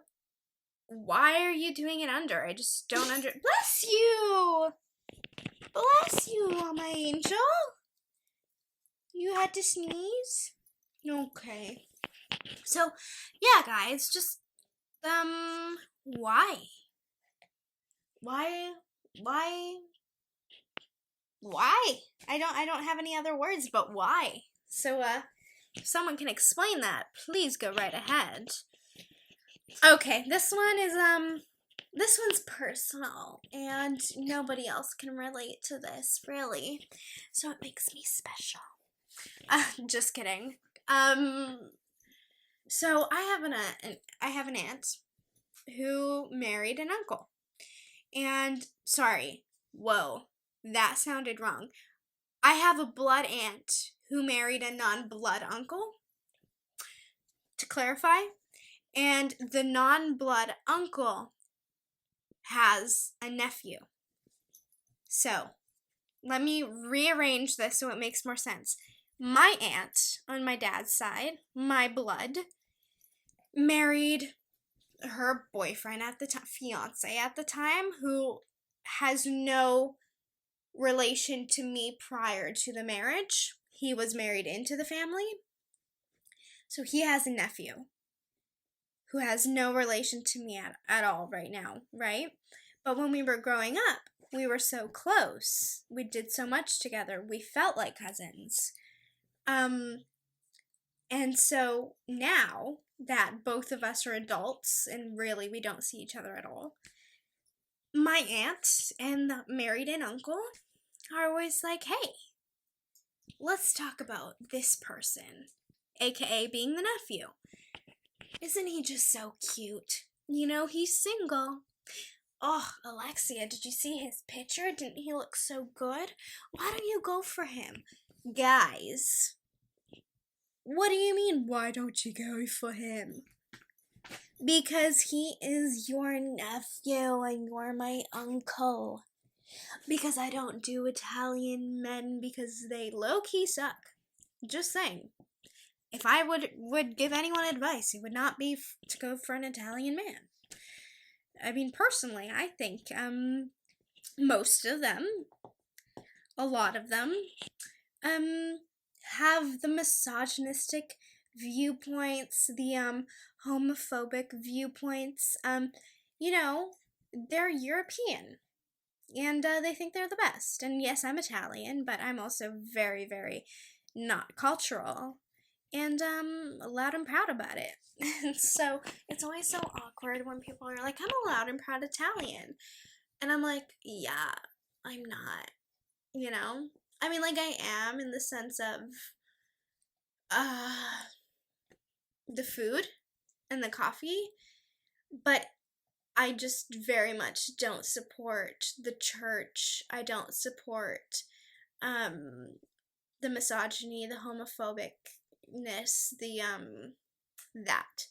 why are you doing it under? I just don't Bless you! Bless you, my angel. You had to sneeze? Okay. So, yeah, guys, just, why? Why? I don't have any other words but why. So, if someone can explain that, please go right ahead. Okay, this one's personal, and nobody else can relate to this, really. So it makes me special. Just kidding. So I have an aunt who married an uncle. And, sorry, whoa, that sounded wrong. I have a blood aunt who married a non-blood uncle, to clarify. And the non-blood uncle has a nephew. So, let me rearrange this so it makes more sense. My aunt, on my dad's side, my blood, married her boyfriend at the time, fiance at the time, who has no relation to me prior to the marriage. He was married into the family. So he has a nephew who has no relation to me at all right now, right? But when we were growing up, we were so close. We did so much together. We felt like cousins. And so now that both of us are adults and really we don't see each other at all, my aunt and the married-in uncle are always like, hey, let's talk about this person, aka being the nephew. Isn't he just so cute? You know, he's single. Oh, Alexia, did you see his picture? Didn't he look so good? Why don't you go for him? Guys, what do you mean, why don't you go for him? Because he is your nephew and you're my uncle. Because I don't do Italian men because they low-key suck. Just saying. If I would give anyone advice, it would not be to go for an Italian man. I mean, personally, I think most of them, a lot of them, have the misogynistic viewpoints, the homophobic viewpoints. You know, they're European. And they think they're the best. And yes, I'm Italian, but I'm also very, very not cultural. And loud and proud about it. And so it's always so awkward when people are like, I'm a loud and proud Italian. And I'm like, yeah, I'm not. You know? I mean, like, I am in the sense of the food and the coffee, but I just very much don't support the church. I don't support the misogyny, the homophobicness, that.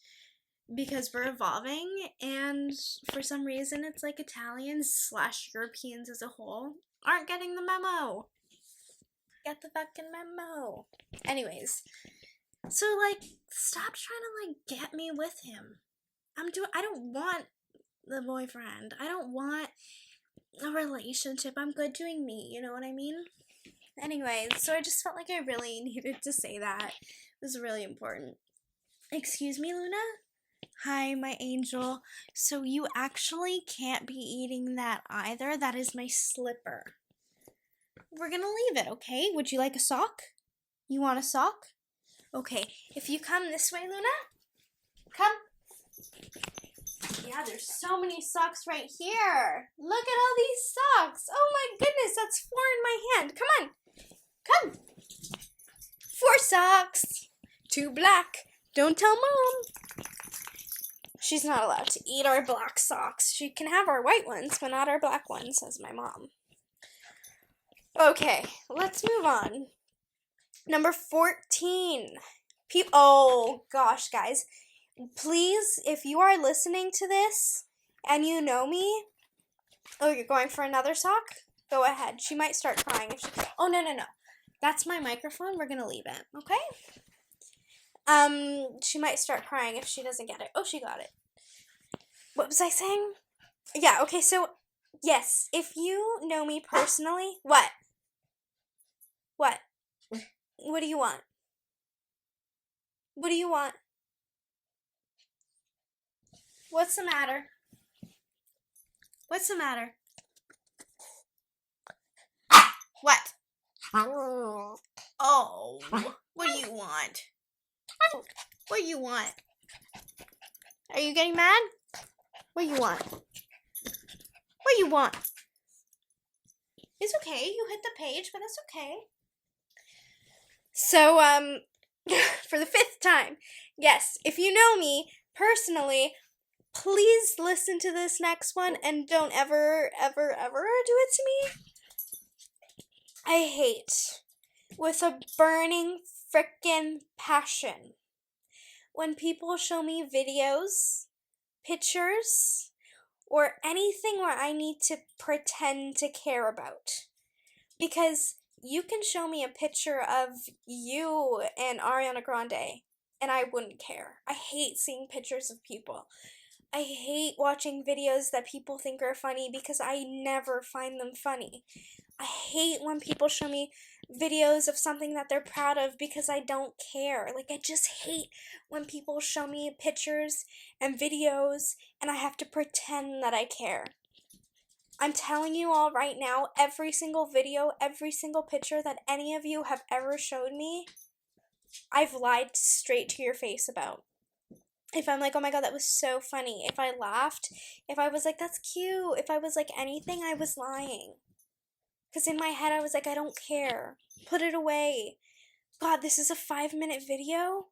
Because we're evolving, and for some reason it's like Italians / Europeans as a whole aren't getting the memo. Get the fucking memo. Anyways, so like, stop trying to like get me with him. I don't want the boyfriend. I don't want a relationship. I'm good doing me, you know what I mean? Anyways, so I just felt like I really needed to say that. It was really important. Excuse me, Luna? Hi, my angel. So you actually can't be eating that either. That is my slipper. We're gonna leave it, okay? Would you like a sock? You want a sock? Okay, if you come this way, Luna. Come. Yeah, there's so many socks right here. Look at all these socks. Oh my goodness, that's 4 in my hand. Come on. Come. 4 socks. 2 black. Don't tell Mom. She's not allowed to eat our black socks. She can have our white ones, but not our black ones, says my mom. Okay, let's move on. Number 14. Oh, gosh, guys. Please, if you are listening to this and you know me, oh, you're going for another sock? Go ahead. She might start crying if she... Oh, no. That's my microphone. We're going to leave it, okay? She might start crying if she doesn't get it. Oh, she got it. What was I saying? Yeah, okay, so, yes, if you know me personally, what? What? What do you want? What do you want? What's the matter? What's the matter? What? Oh, what do you want? What do you want? Are you getting mad? What do you want? What do you want? It's okay, you hit the page, but it's okay. So, for the 5th time, yes, if you know me personally, please listen to this next one and don't ever do it to me. I hate, with a burning frickin' passion, when people show me videos, pictures, or anything where I need to pretend to care about. Because you can show me a picture of you and Ariana Grande, and I wouldn't care. I hate seeing pictures of people. I hate watching videos that people think are funny because I never find them funny. I hate when people show me videos of something that they're proud of because I don't care. Like, I just hate when people show me pictures and videos and I have to pretend that I care. I'm telling you all right now, every single video, every single picture that any of you have ever showed me, I've lied straight to your face about. If I'm like, oh my god, that was so funny. If I laughed, if I was like, that's cute. If I was like anything, I was lying. Because in my head, I was like, I don't care. Put it away. God, this is a 5-minute video?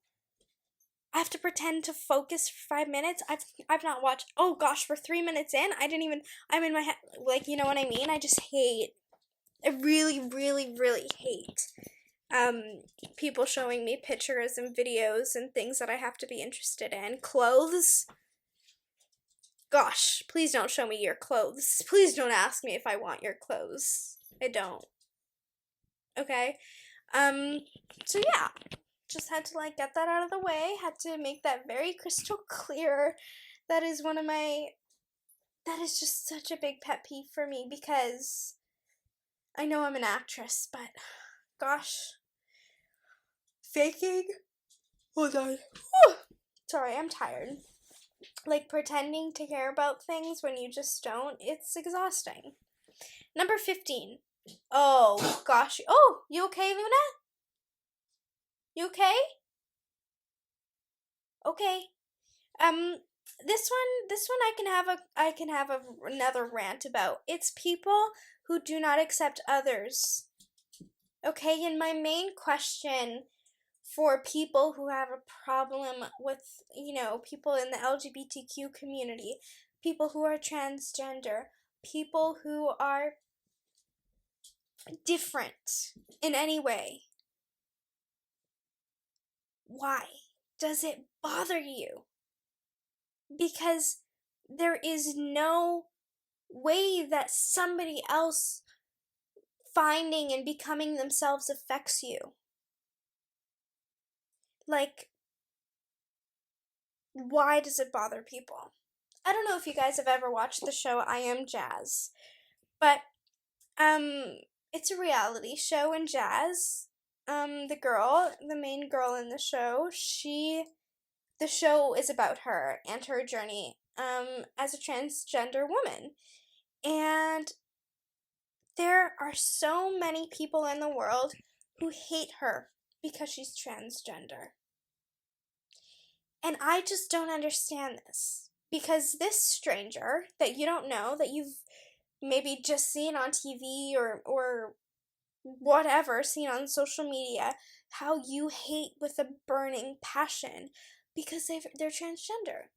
I have to pretend to focus for 5 minutes? I've not watched, oh gosh, we're 3 minutes in? I'm in my head, like, you know what I mean? I just hate, I really hate people showing me pictures and videos and things that I have to be interested in. Clothes. Gosh, please don't show me your clothes. Please don't ask me if I want your clothes. I don't. Okay? So yeah. Just had to like get that out of the way. Had to make that very crystal clear. That is just such a big pet peeve for me because I know I'm an actress, but gosh. Faking? Hold on. Whew. Sorry, I'm tired. Like pretending to care about things when you just don't, it's exhausting. Number 15. Oh, gosh. Oh, you okay, Luna? You okay? Okay. Um, this one I can have another rant about. It's people who do not accept others. Okay, and my main question for people who have a problem with, people in the LGBTQ community, people who are transgender, people who are different in any way. Why does it bother you? Because there is no way that somebody else finding and becoming themselves affects you. Like, why does it bother people? I don't know if you guys have ever watched the show I Am Jazz, but it's a reality show in Jazz. The main girl in the show, the show is about her and her journey as a transgender woman. And there are so many people in the world who hate her because she's transgender. And I just don't understand this. Because this stranger that you don't know, that you've maybe just seen on TV or whatever, seen on social media, how you hate with a burning passion because they're transgender.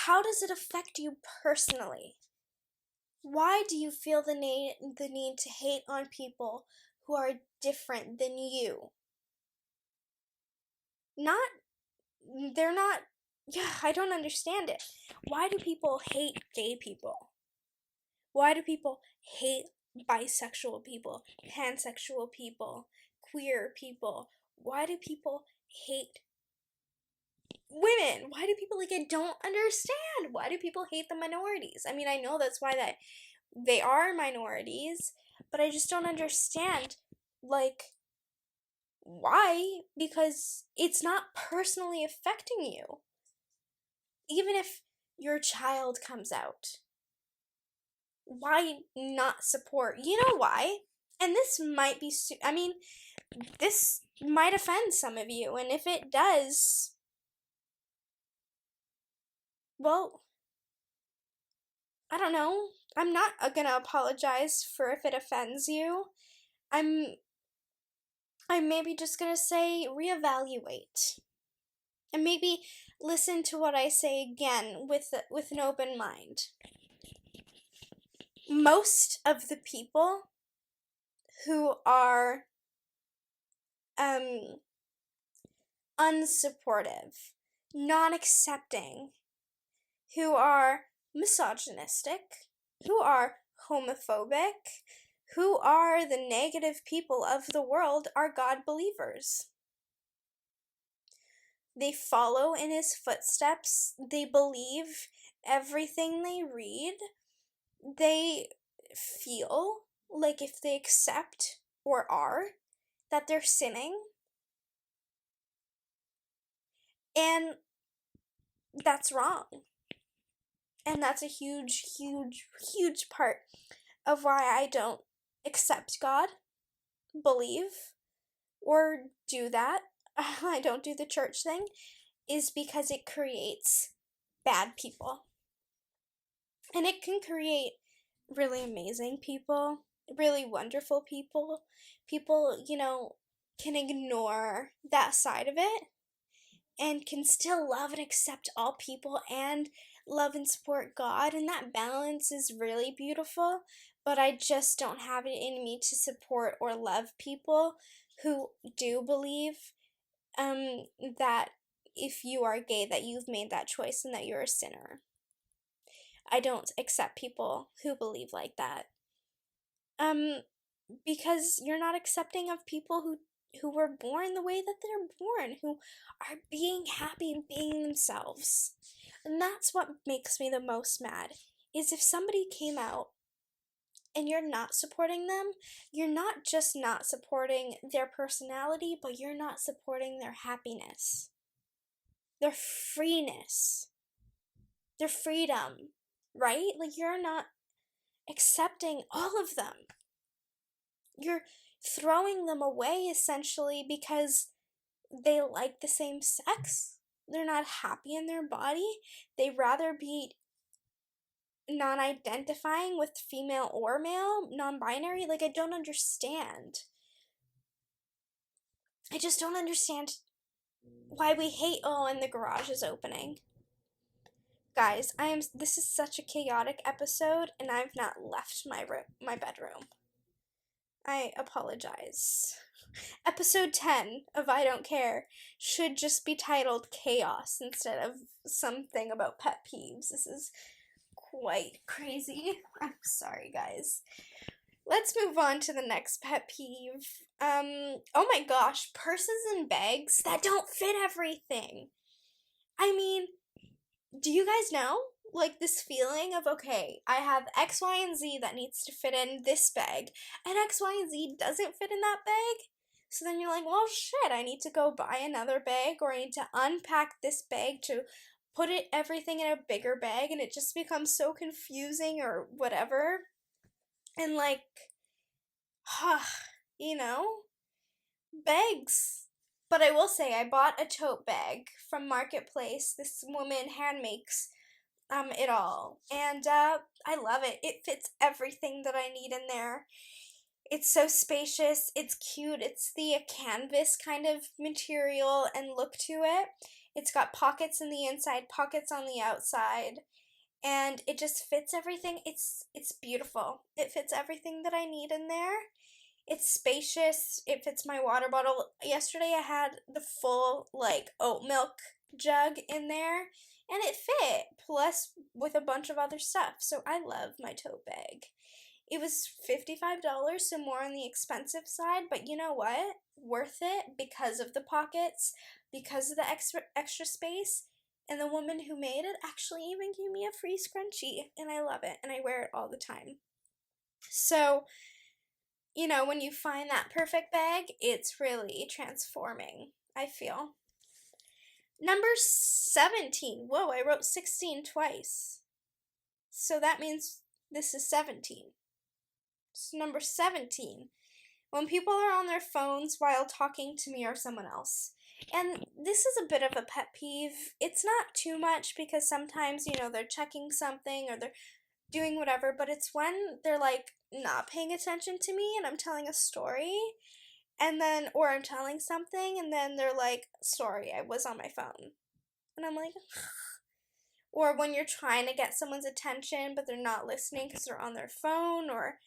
How does it affect you personally? Why do you feel the need to hate on people who are different than you? Not, they're not, yeah, I don't understand it. Why do people hate gay people? Why do people hate bisexual people, pansexual people, queer people? Why do people hate women? Why do people, I don't understand. Why do people hate the minorities? I mean, I know that's why that they are minorities, but I just don't understand, why? Because it's not personally affecting you. Even if your child comes out, why not support? You know why? And this might be, this might offend some of you, and if it does, well, I don't know. I'm not gonna apologize for if it offends you. I'm I'm maybe just gonna say reevaluate. And maybe listen to what I say again with an open mind. Most of the people who are um unsupportive, non-accepting, who are misogynistic, who are homophobic, who are the negative people of the world are God believers. They follow in his footsteps. They believe everything they read. They feel like if they accept or are, that they're sinning. And that's wrong. And that's a huge, huge, huge part of why I don't accept God, believe, or do that. I don't do the church thing, is because it creates bad people. And it can create really amazing people, really wonderful people. People, can ignore that side of it and can still love and accept all people and love and support God, and that balance is really beautiful. But I just don't have it in me to support or love people who do believe that if you are gay that you've made that choice and that you're a sinner. I don't accept people who believe like that. Because you're not accepting of people who were born the way that they're born, who are being happy and being themselves. And that's what makes me the most mad, is if somebody came out and you're not supporting them, you're not just not supporting their personality, but you're not supporting their happiness. their freeness, their freedom, right? Like, you're not accepting all of them. You're throwing them away essentially because they like the same sex. They're not happy in their body. They rather be non-identifying with female or male, non-binary. Like, I don't understand. I just don't understand why we hate. Oh, and the garage is opening. Guys, this is such a chaotic episode, and I've not left my bedroom. I apologize. Episode 10 of I Don't Care should just be titled Chaos instead of something about pet peeves. This is quite crazy. I'm sorry, guys. Let's move on to the next pet peeve. Oh my gosh, purses and bags that don't fit everything. I mean, do you guys know? Like, this feeling of, okay, I have X, Y, and Z that needs to fit in this bag, and X, Y, and Z doesn't fit in that bag? So then you're like, well, shit, I need to go buy another bag, or I need to unpack this bag to put everything in a bigger bag, and it just becomes so confusing or whatever. And like, you know, bags. But I will say, I bought a tote bag from Marketplace. This woman hand makes it all, and I love it. It fits everything that I need in there. It's so spacious, it's cute, it's the canvas kind of material and look to it. It's got pockets in the inside, pockets on the outside, and it just fits everything. It's beautiful. It fits everything that I need in there. It's spacious. It fits my water bottle. Yesterday I had the full, like, oat milk jug in there, and it fit, plus with a bunch of other stuff. So I love my tote bag. It was $55, so more on the expensive side, but you know what? Worth it because of the pockets, because of the extra space, and the woman who made it actually even gave me a free scrunchie, and I love it, and I wear it all the time. So, you know, when you find that perfect bag, it's really transforming, I feel. Number 17. Whoa, I wrote 16 twice. So that means this is 17. So number 17. When people are on their phones while talking to me or someone else. And this is a bit of a pet peeve. It's not too much because sometimes, you know, they're checking something or they're doing whatever, but it's when they're like not paying attention to me and I'm telling a story, and then, or I'm telling something and then they're like, sorry, I was on my phone. And I'm like, or when you're trying to get someone's attention but they're not listening because they're on their phone, or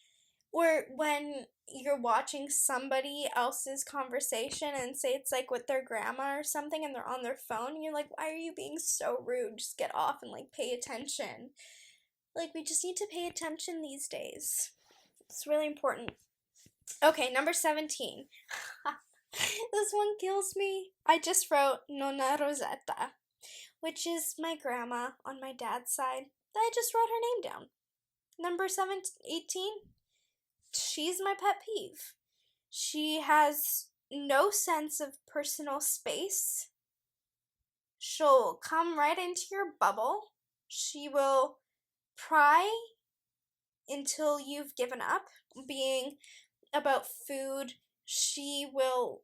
when you're watching somebody else's conversation and say it's like with their grandma or something and they're on their phone and you're like, why are you being so rude? Just get off and like pay attention. Like, we just need to pay attention these days. It's really important. Okay, number 17. This one kills me. I just wrote Nonna Rosetta, which is my grandma on my dad's side. I just wrote her name down. Number 18. She's my pet peeve. She has no sense of personal space. She'll come right into your bubble. She will pry until you've given up being about food. She will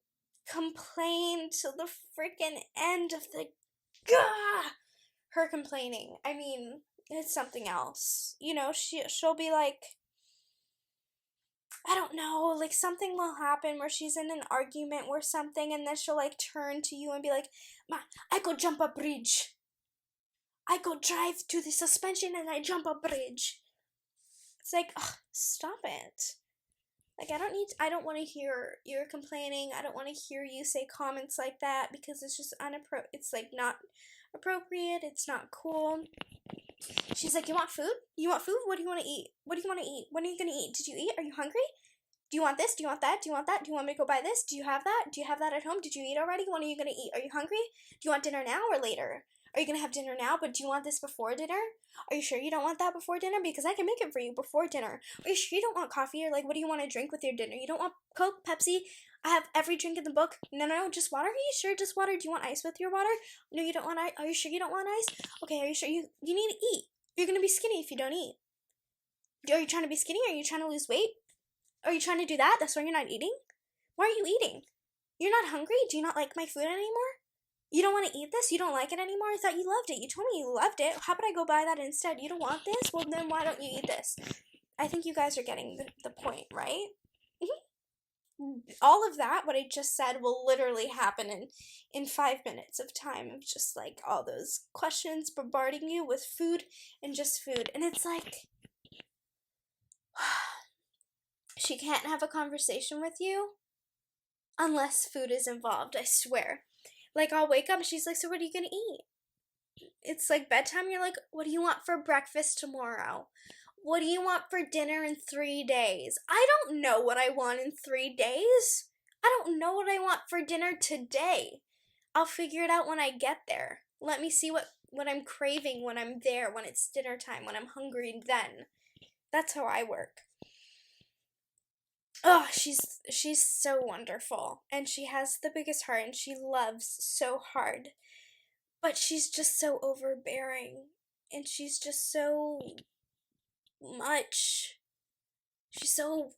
complain till the freaking end of the her complaining. I mean, it's something else. You know, she'll be like, I don't know, like something will happen where she's in an argument or something, and then she'll like turn to you and be like, Ma, I go jump a bridge. I go drive to the suspension and I jump a bridge. It's like, ugh, stop it. Like, I don't want to hear you're complaining. I don't want to hear you say comments like that because it's just it's like not appropriate. It's not cool. She's like, you want food? You want food? What do you want to eat? What do you want to eat? What are you going to eat? Did you eat? Are you hungry? Do you want this? Do you want that? Do you want that? Do you want me to go buy this? Do you have that? Do you have that at home? Did you eat already? What are you going to eat? Are you hungry? Do you want dinner now or later? Are you going to have dinner now, but do you want this before dinner? Are you sure you don't want that before dinner? Because I can make it for you before dinner. Are you sure you don't want coffee? Or like, what do you want to drink with your dinner? You don't want Coke, Pepsi? I have every drink in the book. No, just water. Are you sure? Just water. Do you want ice with your water? No, you don't want ice. Are you sure you don't want ice? Okay, are you sure you need to eat? You're gonna be skinny if you don't eat. Are you trying to be skinny? Are you trying to lose weight? Are you trying to do that? That's why you're not eating? Why are you eating? You're not hungry? Do you not like my food anymore? You don't want to eat this? You don't like it anymore? I thought you loved it. You told me you loved it. How about I go buy that instead? You don't want this? Well, then why don't you eat this? I think you guys are getting the point, right? All of that, what I just said, will literally happen in 5 minutes of time of just like all those questions bombarding you with food and just food. And it's like, she can't have a conversation with you unless food is involved, I swear. Like, I'll wake up and she's like, so what are you gonna eat? It's like bedtime, you're like, what do you want for breakfast tomorrow? What do you want for dinner in 3 days? I don't know what I want in 3 days. I don't know what I want for dinner today. I'll figure it out when I get there. Let me see what I'm craving when I'm there, when it's dinner time, when I'm hungry then. That's how I work. Oh, she's so wonderful, and she has the biggest heart, and she loves so hard. But she's just so overbearing, and she's just so much. She's so,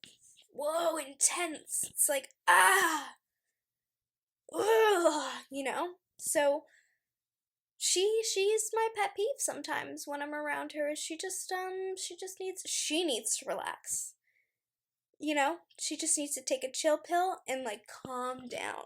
whoa, intense. It's like, ugh, you know? So, she's my pet peeve sometimes when I'm around her. She needs to relax. You know? She just needs to take a chill pill and, like, calm down.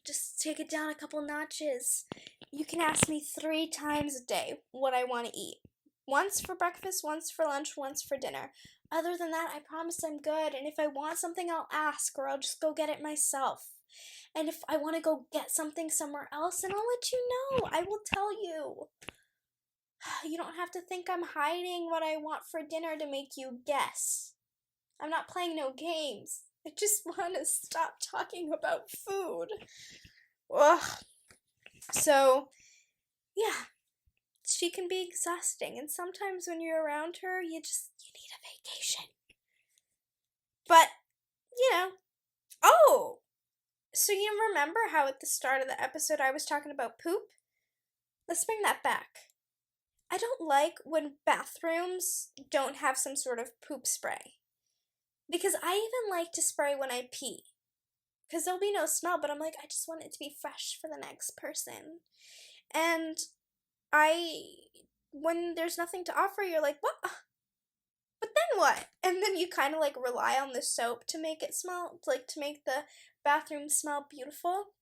Just take it down a couple notches. You can ask me 3 times a day what I want to eat. Once for breakfast, once for lunch, once for dinner. Other than that, I promise I'm good. And if I want something, I'll ask, or I'll just go get it myself. And if I want to go get something somewhere else, then I'll let you know. I will tell you. You don't have to think I'm hiding what I want for dinner to make you guess. I'm not playing no games. I just want to stop talking about food. Ugh. So, yeah. She can be exhausting, and sometimes when you're around her, you need a vacation. But, oh! So you remember how at the start of the episode I was talking about poop? Let's bring that back. I don't like when bathrooms don't have some sort of poop spray. Because I even like to spray when I pee. Because there'll be no smell, but I'm like, I just want it to be fresh for the next person. And when there's nothing to offer, you're like, what? But then what? And then you kind of like rely on the soap to make it smell, like to make the bathroom smell beautiful.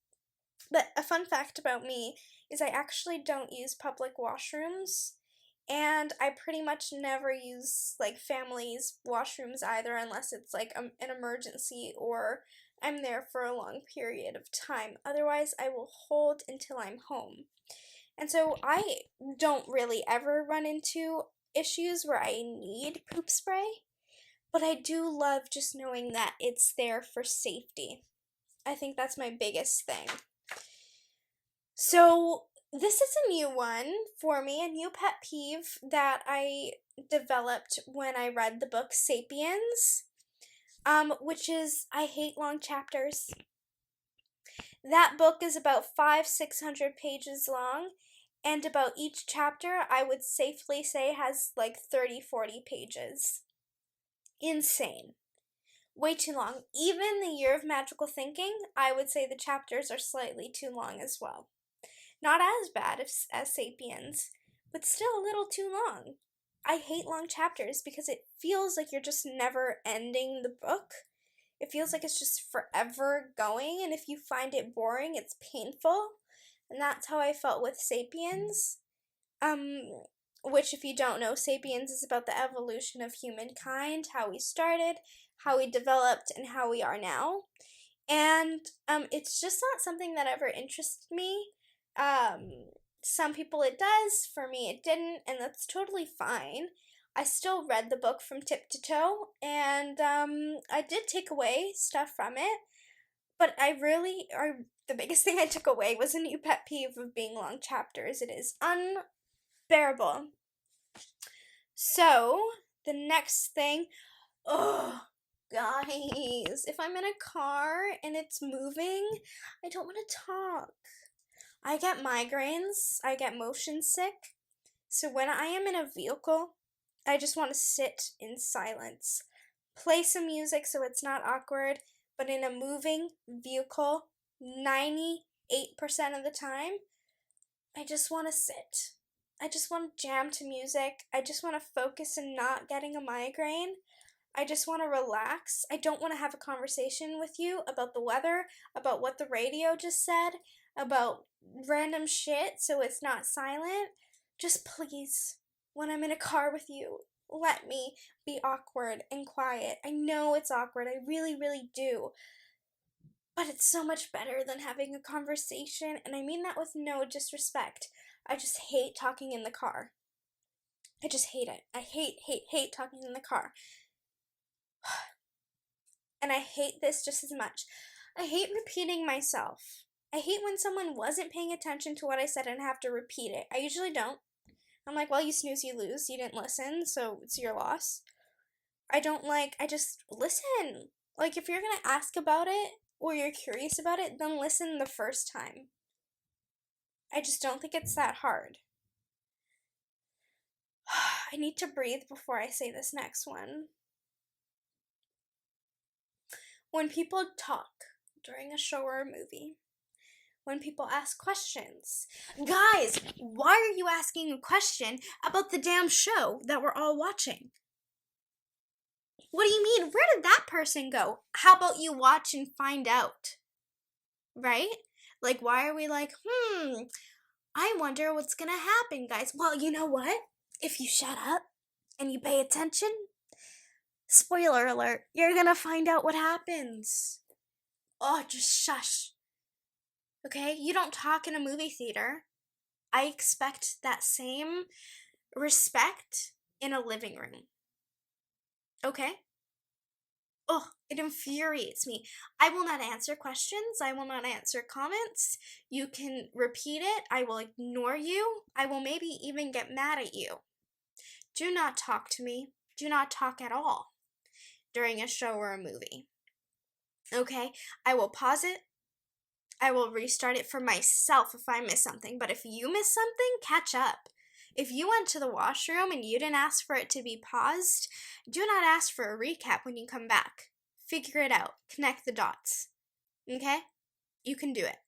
But a fun fact about me is I actually don't use public washrooms. And I pretty much never use like families' washrooms either unless it's like an emergency or I'm there for a long period of time. Otherwise, I will hold until I'm home. And so I don't really ever run into issues where I need poop spray, but I do love just knowing that it's there for safety. I think that's my biggest thing. So this is a new one for me, a new pet peeve that I developed when I read the book Sapiens, which is I hate long chapters. That book is about 500-600 pages long, and about each chapter I would safely say has like 30-40 pages. Insane. Way too long. Even The Year of Magical Thinking, I would say the chapters are slightly too long as well. Not as bad as Sapiens, but still a little too long. I hate long chapters because it feels like you're just never ending the book. It feels like it's just forever going, and if you find it boring, it's painful. And that's how I felt with Sapiens. Which, if you don't know, Sapiens is about the evolution of humankind, how we started, how we developed, and how we are now. And it's just not something that ever interested me. Some people it does, for me it didn't, and that's totally fine. I still read the book from tip to toe, and I did take away stuff from it, but the biggest thing I took away was a new pet peeve of being long chapters. It is unbearable. So, the next thing, Guys, if I'm in a car and it's moving, I don't want to talk. I get migraines, I get motion sick. So when I am in a vehicle, I just want to sit in silence. Play some music so it's not awkward, but in a moving vehicle, 98% of the time, I just want to sit. I just want to jam to music. I just want to focus and not getting a migraine. I just want to relax. I don't want to have a conversation with you about the weather, about what the radio just said, about random shit so it's not silent. Just please, when I'm in a car with you, let me be awkward and quiet. I know it's awkward. I really, really do. But it's so much better than having a conversation, and I mean that with no disrespect. I just hate talking in the car. I just hate it. I hate talking in the car. And I hate this just as much. I hate repeating myself. I hate when someone wasn't paying attention to what I said and have to repeat it. I usually don't. I'm like, well, you snooze, you lose. You didn't listen, so it's your loss. I just listen. Like, if you're gonna ask about it or you're curious about it, then listen the first time. I just don't think it's that hard. I need to breathe before I say this next one. When people talk during a show or a movie, when people ask questions. Guys, why are you asking a question about the damn show that we're all watching? What do you mean? Where did that person go? How about you watch and find out? Right? Like, why are we like, I wonder what's gonna happen, guys. Well, you know what? If you shut up and you pay attention, spoiler alert, you're gonna find out what happens. Oh, just shush. Okay? You don't talk in a movie theater. I expect that same respect in a living room. Okay? Oh, it infuriates me. I will not answer questions. I will not answer comments. You can repeat it. I will ignore you. I will maybe even get mad at you. Do not talk to me. Do not talk at all during a show or a movie. Okay? I will pause it. I will restart it for myself if I miss something. But if you miss something, catch up. If you went to the washroom and you didn't ask for it to be paused, do not ask for a recap when you come back. Figure it out. Connect the dots. Okay? You can do it.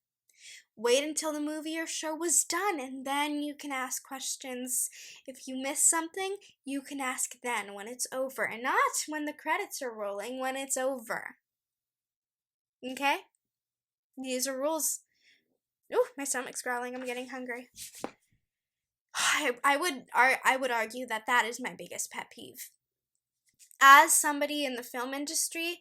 Wait until the movie or show was done, and then you can ask questions. If you miss something, you can ask then when it's over, and not when the credits are rolling, when it's over. Okay? These are rules. Ooh, my stomach's growling. I'm getting hungry. I would argue that is my biggest pet peeve. As somebody in the film industry,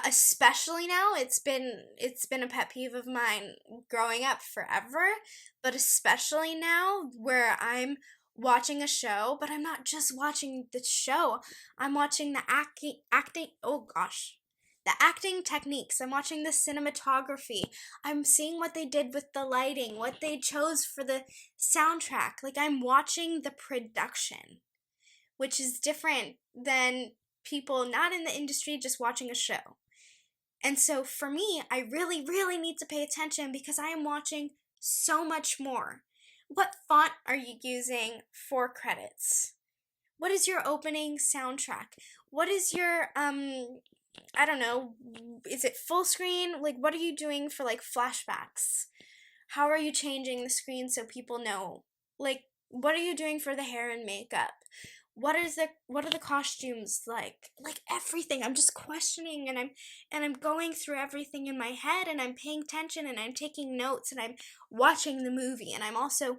especially now, it's been a pet peeve of mine growing up forever, but especially now where I'm watching a show, but I'm not just watching the show. I'm watching the acting. Oh gosh. The acting techniques. I'm watching the cinematography. I'm seeing what they did with the lighting, what they chose for the soundtrack. Like, I'm watching the production, which is different than people not in the industry just watching a show. And so for me, I really, really need to pay attention because I am watching so much more. What font are you using for credits? What is your opening soundtrack? What is your, I don't know, is it full screen? Like, what are you doing for, like, flashbacks? How are you changing the screen so people know? Like, what are you doing for the hair and makeup? What are the costumes like? Like, everything. I'm just questioning, and I'm going through everything in my head, and I'm paying attention, and I'm taking notes, and I'm watching the movie, and I'm also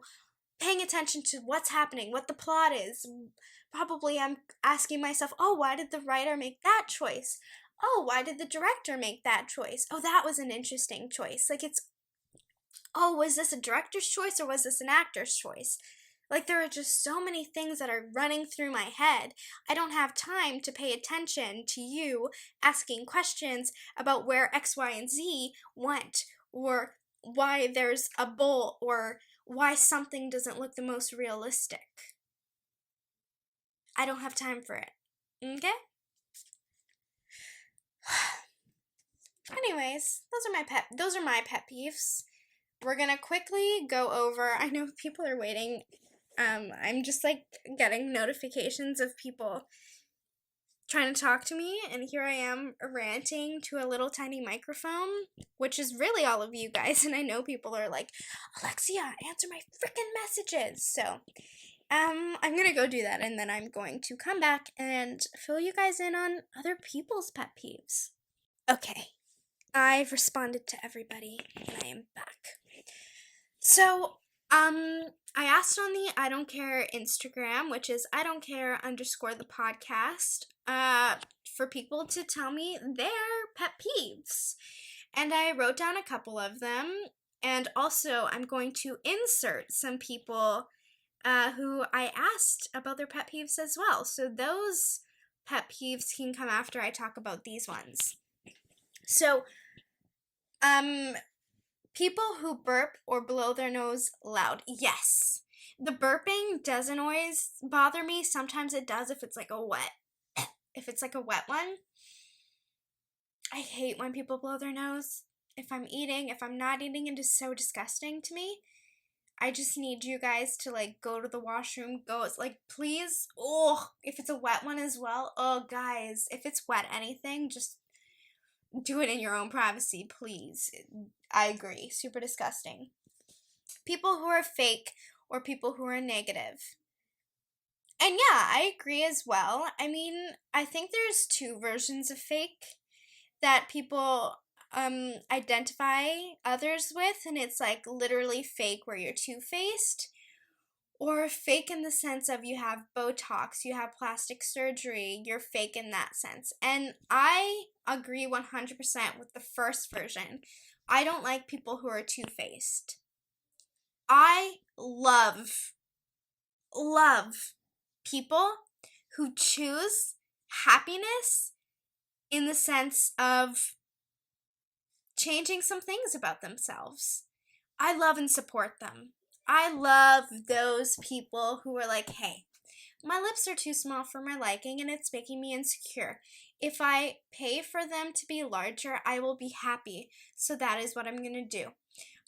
paying attention to what's happening, what the plot is. Probably I'm asking myself, oh, why did the writer make that choice? Oh, why did the director make that choice? Oh, that was an interesting choice. Like, oh, was this a director's choice or was this an actor's choice? Like, there are just so many things that are running through my head. I don't have time to pay attention to you asking questions about where X, Y, and Z went, or why there's a bull, or why something doesn't look the most realistic. I don't have time for it. Okay? Anyways, those are my pet peeves. We're gonna quickly go over. I know people are waiting. I'm just like getting notifications of people trying to talk to me, and here I am ranting to a little tiny microphone, which is really all of you guys. And I know people are like, Alexia, answer my freaking messages. So, I'm gonna go do that, and then I'm going to come back and fill you guys in on other people's pet peeves. Okay, I've responded to everybody, and I am back. So, I asked on the I Don't Care Instagram, which is I Don't Care _ the podcast, for people to tell me their pet peeves. And I wrote down a couple of them, and also I'm going to insert some people who I asked about their pet peeves as well. So those pet peeves can come after I talk about these ones. So, people who burp or blow their nose loud. Yes. The burping doesn't always bother me. Sometimes it does if it's like a wet one. I hate when people blow their nose. If I'm eating, if I'm not eating, it is so disgusting to me. I just need you guys to like go to the washroom, please. Oh, if it's a wet one as well. Oh, guys, if it's wet anything, just do it in your own privacy, please. I agree. Super disgusting. People who are fake or people who are negative. And yeah, I agree as well. I mean, I think there's two versions of fake that people identify others with, and it's like literally fake where you're two-faced, or fake in the sense of you have Botox, you have plastic surgery, you're fake in that sense. And I agree 100% with the first version. I don't like people who are two-faced. I love people who choose happiness in the sense of changing some things about themselves. I love and support them. I love those people who are like, hey, my lips are too small for my liking and it's making me insecure. If I pay for them to be larger, I will be happy. So that is what I'm going to do.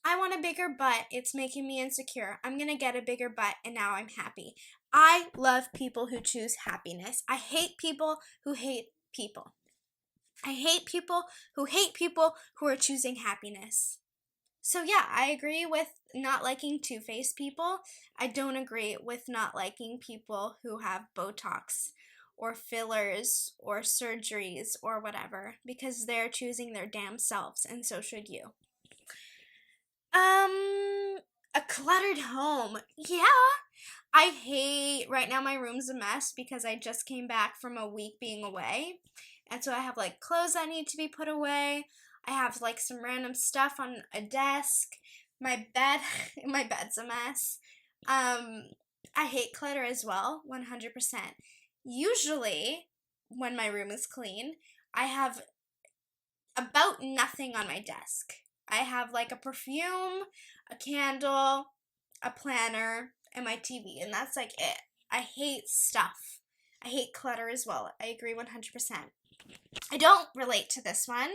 I want a bigger butt. It's making me insecure. I'm going to get a bigger butt and now I'm happy. I love people who choose happiness. I hate people who hate people. I hate people who are choosing happiness. So yeah, I agree with not liking two-faced people. I don't agree with not liking people who have Botox or fillers or surgeries or whatever, because they're choosing their damn selves, and so should you. A cluttered home. Yeah. I hate, right now my room's a mess because I just came back from a week being away. And so I have like clothes that need to be put away. I have like some random stuff on a desk. My bed's a mess. I hate clutter as well, 100%. Usually, when my room is clean, I have about nothing on my desk. I have like a perfume, a candle, a planner, and my TV, and that's like it. I hate stuff. I hate clutter as well. I agree 100%. I don't relate to this one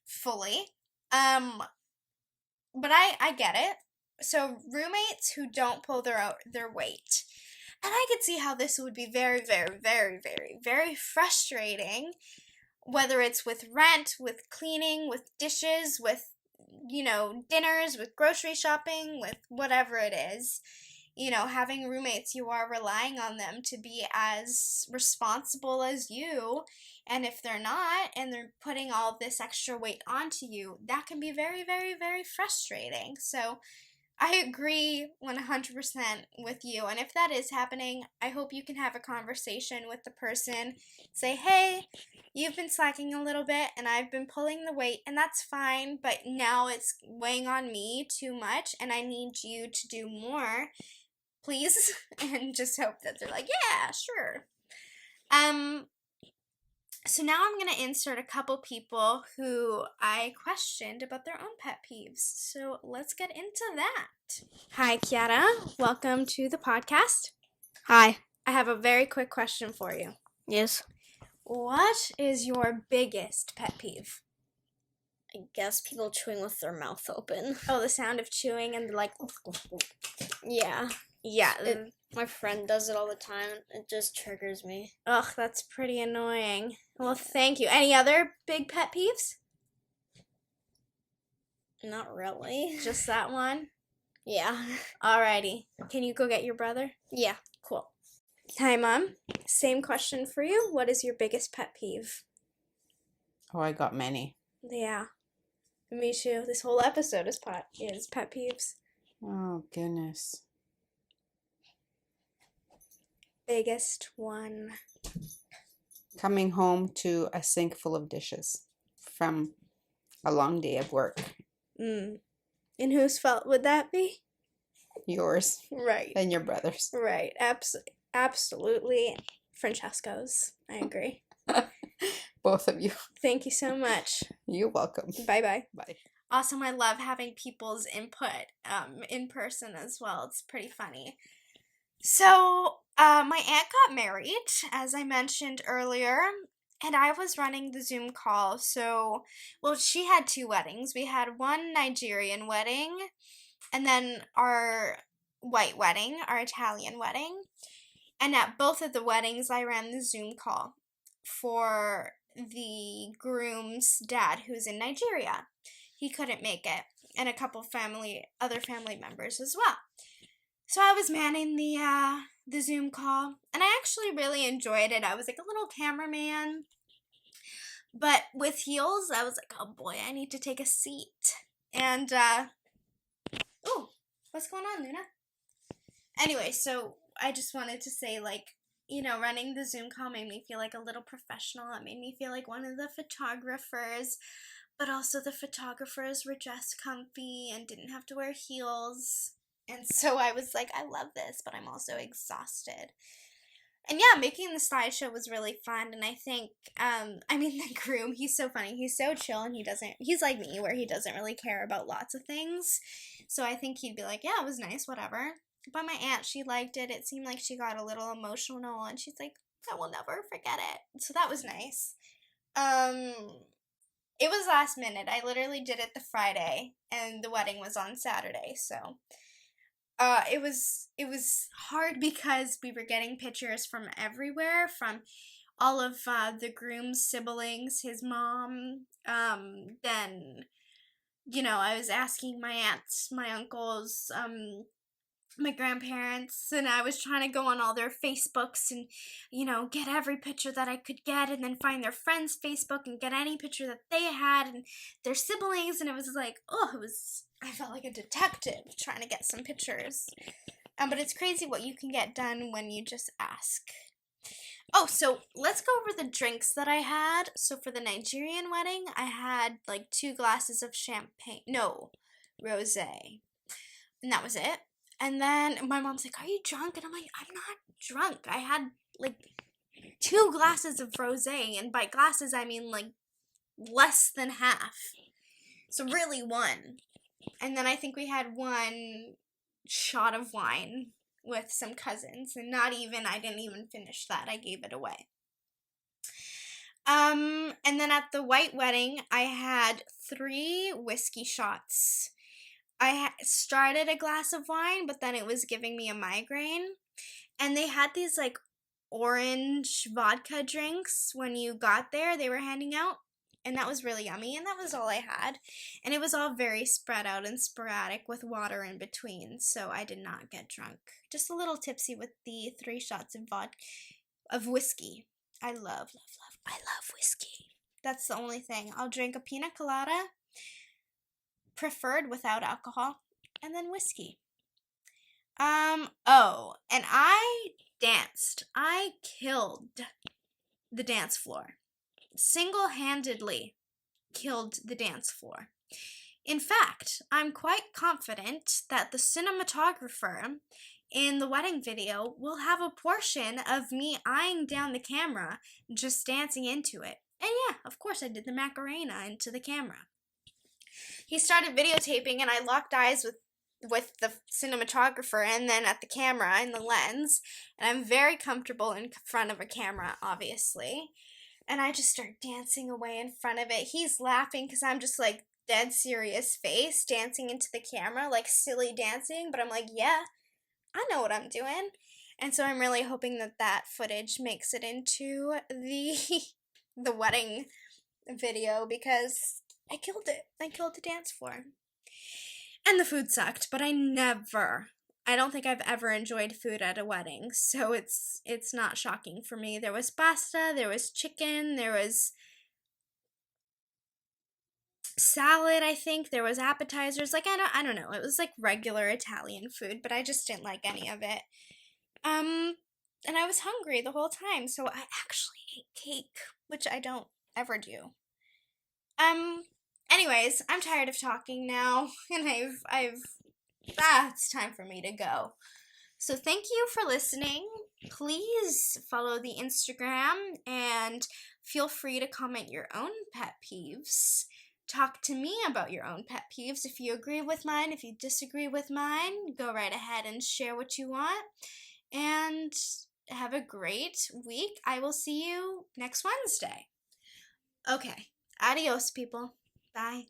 fully, but I get it. So roommates who don't pull their weight. And I could see how this would be very, very, very, very, very frustrating, whether it's with rent, with cleaning, with dishes, with, dinners, with grocery shopping, with whatever it is. Having roommates, you are relying on them to be as responsible as you. And if they're not, and they're putting all this extra weight onto you, that can be very, very, very frustrating. So I agree 100% with you. And if that is happening, I hope you can have a conversation with the person. Say, hey, you've been slacking a little bit and I've been pulling the weight, and that's fine, but now it's weighing on me too much and I need you to do more, please. And just hope that they're like, yeah, sure. So now I'm going to insert a couple people who I questioned about their own pet peeves. So let's get into that. Hi, Kiara. Welcome to the podcast. Hi. I have a very quick question for you. Yes. What is your biggest pet peeve? I guess people chewing with their mouth open. Oh, the sound of chewing and like. Yeah. Yeah. My friend does it all the time. It just triggers me. Ugh, that's pretty annoying. Well, thank you. Any other big pet peeves? Not really. Just that one? Yeah. Alrighty. Can you go get your brother? Yeah. Cool. Hi, Mom. Same question for you. What is your biggest pet peeve? Oh, I got many. Yeah. Me too. This whole episode is pet peeves. Oh, goodness. Biggest one. Coming home to a sink full of dishes from a long day of work. And whose fault would that be? Yours Right. and your brother's. Right. Absolutely. Francesco's. I agree. Both of you. Thank you so much. You're welcome. Bye-bye. Bye. Awesome. I love having people's input in person as well. It's pretty funny. So, my aunt got married, as I mentioned earlier, and I was running the Zoom call. So, well, she had two weddings. We had one Nigerian wedding, and then our white wedding, our Italian wedding. And at both of the weddings, I ran the Zoom call for the groom's dad, who's in Nigeria. He couldn't make it, and a couple other family members as well. So I was manning the Zoom call, and I actually really enjoyed it. I was like a little cameraman, but with heels, I was like, oh boy, I need to take a seat. And oh, what's going on, Luna? Anyway, so I just wanted to say, like, you know, running the Zoom call made me feel like a little professional. It made me feel like one of the photographers, but also the photographers were dressed comfy and didn't have to wear heels. And so I was like, I love this, but I'm also exhausted. And yeah, making the slideshow was really fun. And I think, the groom, he's so funny. He's so chill, and he's like me, where he doesn't really care about lots of things. So I think he'd be like, yeah, it was nice, whatever. But my aunt, she liked it. It seemed like she got a little emotional, and she's like, I will never forget it. So that was nice. It was last minute. I literally did it the Friday, and the wedding was on Saturday, so it was hard because we were getting pictures from everywhere, from all of the groom's siblings, his mom, then, you know, I was asking my aunts, my uncles, my grandparents, and I was trying to go on all their Facebooks and, you know, get every picture that I could get, and then find their friends' Facebook and get any picture that they had and their siblings, and it was like, I felt like a detective trying to get some pictures. But it's crazy what you can get done when you just ask. Oh, so let's go over the drinks that I had. So for the Nigerian wedding, I had like 2 glasses of rosé. And that was it. And then my mom's like, are you drunk? And I'm like, I'm not drunk. I had like 2 glasses of rosé. And by glasses, I mean like less than half. So really 1. And then I think we had 1 shot of wine with some cousins. And I didn't even finish that. I gave it away. And then at the white wedding, I had 3 whiskey shots. I started a glass of wine, but then it was giving me a migraine. And they had these, like, orange vodka drinks when you got there. They were handing out. And that was really yummy. And that was all I had. And it was all very spread out and sporadic with water in between. So I did not get drunk. Just a little tipsy with the 3 shots of whiskey. I love whiskey. That's the only thing. I'll drink a pina colada, preferred without alcohol, and then whiskey. And I danced. I killed the dance floor. Single-handedly killed the dance floor. In fact, I'm quite confident that the cinematographer in the wedding video will have a portion of me eyeing down the camera, just dancing into it. And yeah, of course I did the Macarena into the camera. He started videotaping, and I locked eyes with the cinematographer and then at the camera and the lens. And I'm very comfortable in front of a camera, obviously. And I just start dancing away in front of it. He's laughing because I'm just like dead serious face dancing into the camera, like silly dancing. But I'm like, yeah, I know what I'm doing. And so I'm really hoping that that footage makes it into the wedding video because I killed it. I killed the dance floor. And the food sucked, but I don't think I've ever enjoyed food at a wedding, so it's not shocking for me. There was pasta, there was chicken, there was salad, I think, there was appetizers. Like I don't know. It was like regular Italian food, but I just didn't like any of it. And I was hungry the whole time, so I actually ate cake, which I don't ever do. Anyways, I'm tired of talking now, and it's time for me to go. So thank you for listening. Please follow the Instagram and feel free to comment your own pet peeves. Talk to me about your own pet peeves. If you agree with mine, if you disagree with mine, go right ahead and share what you want. And have a great week. I will see you next Wednesday. Okay. Adios, people. Bye.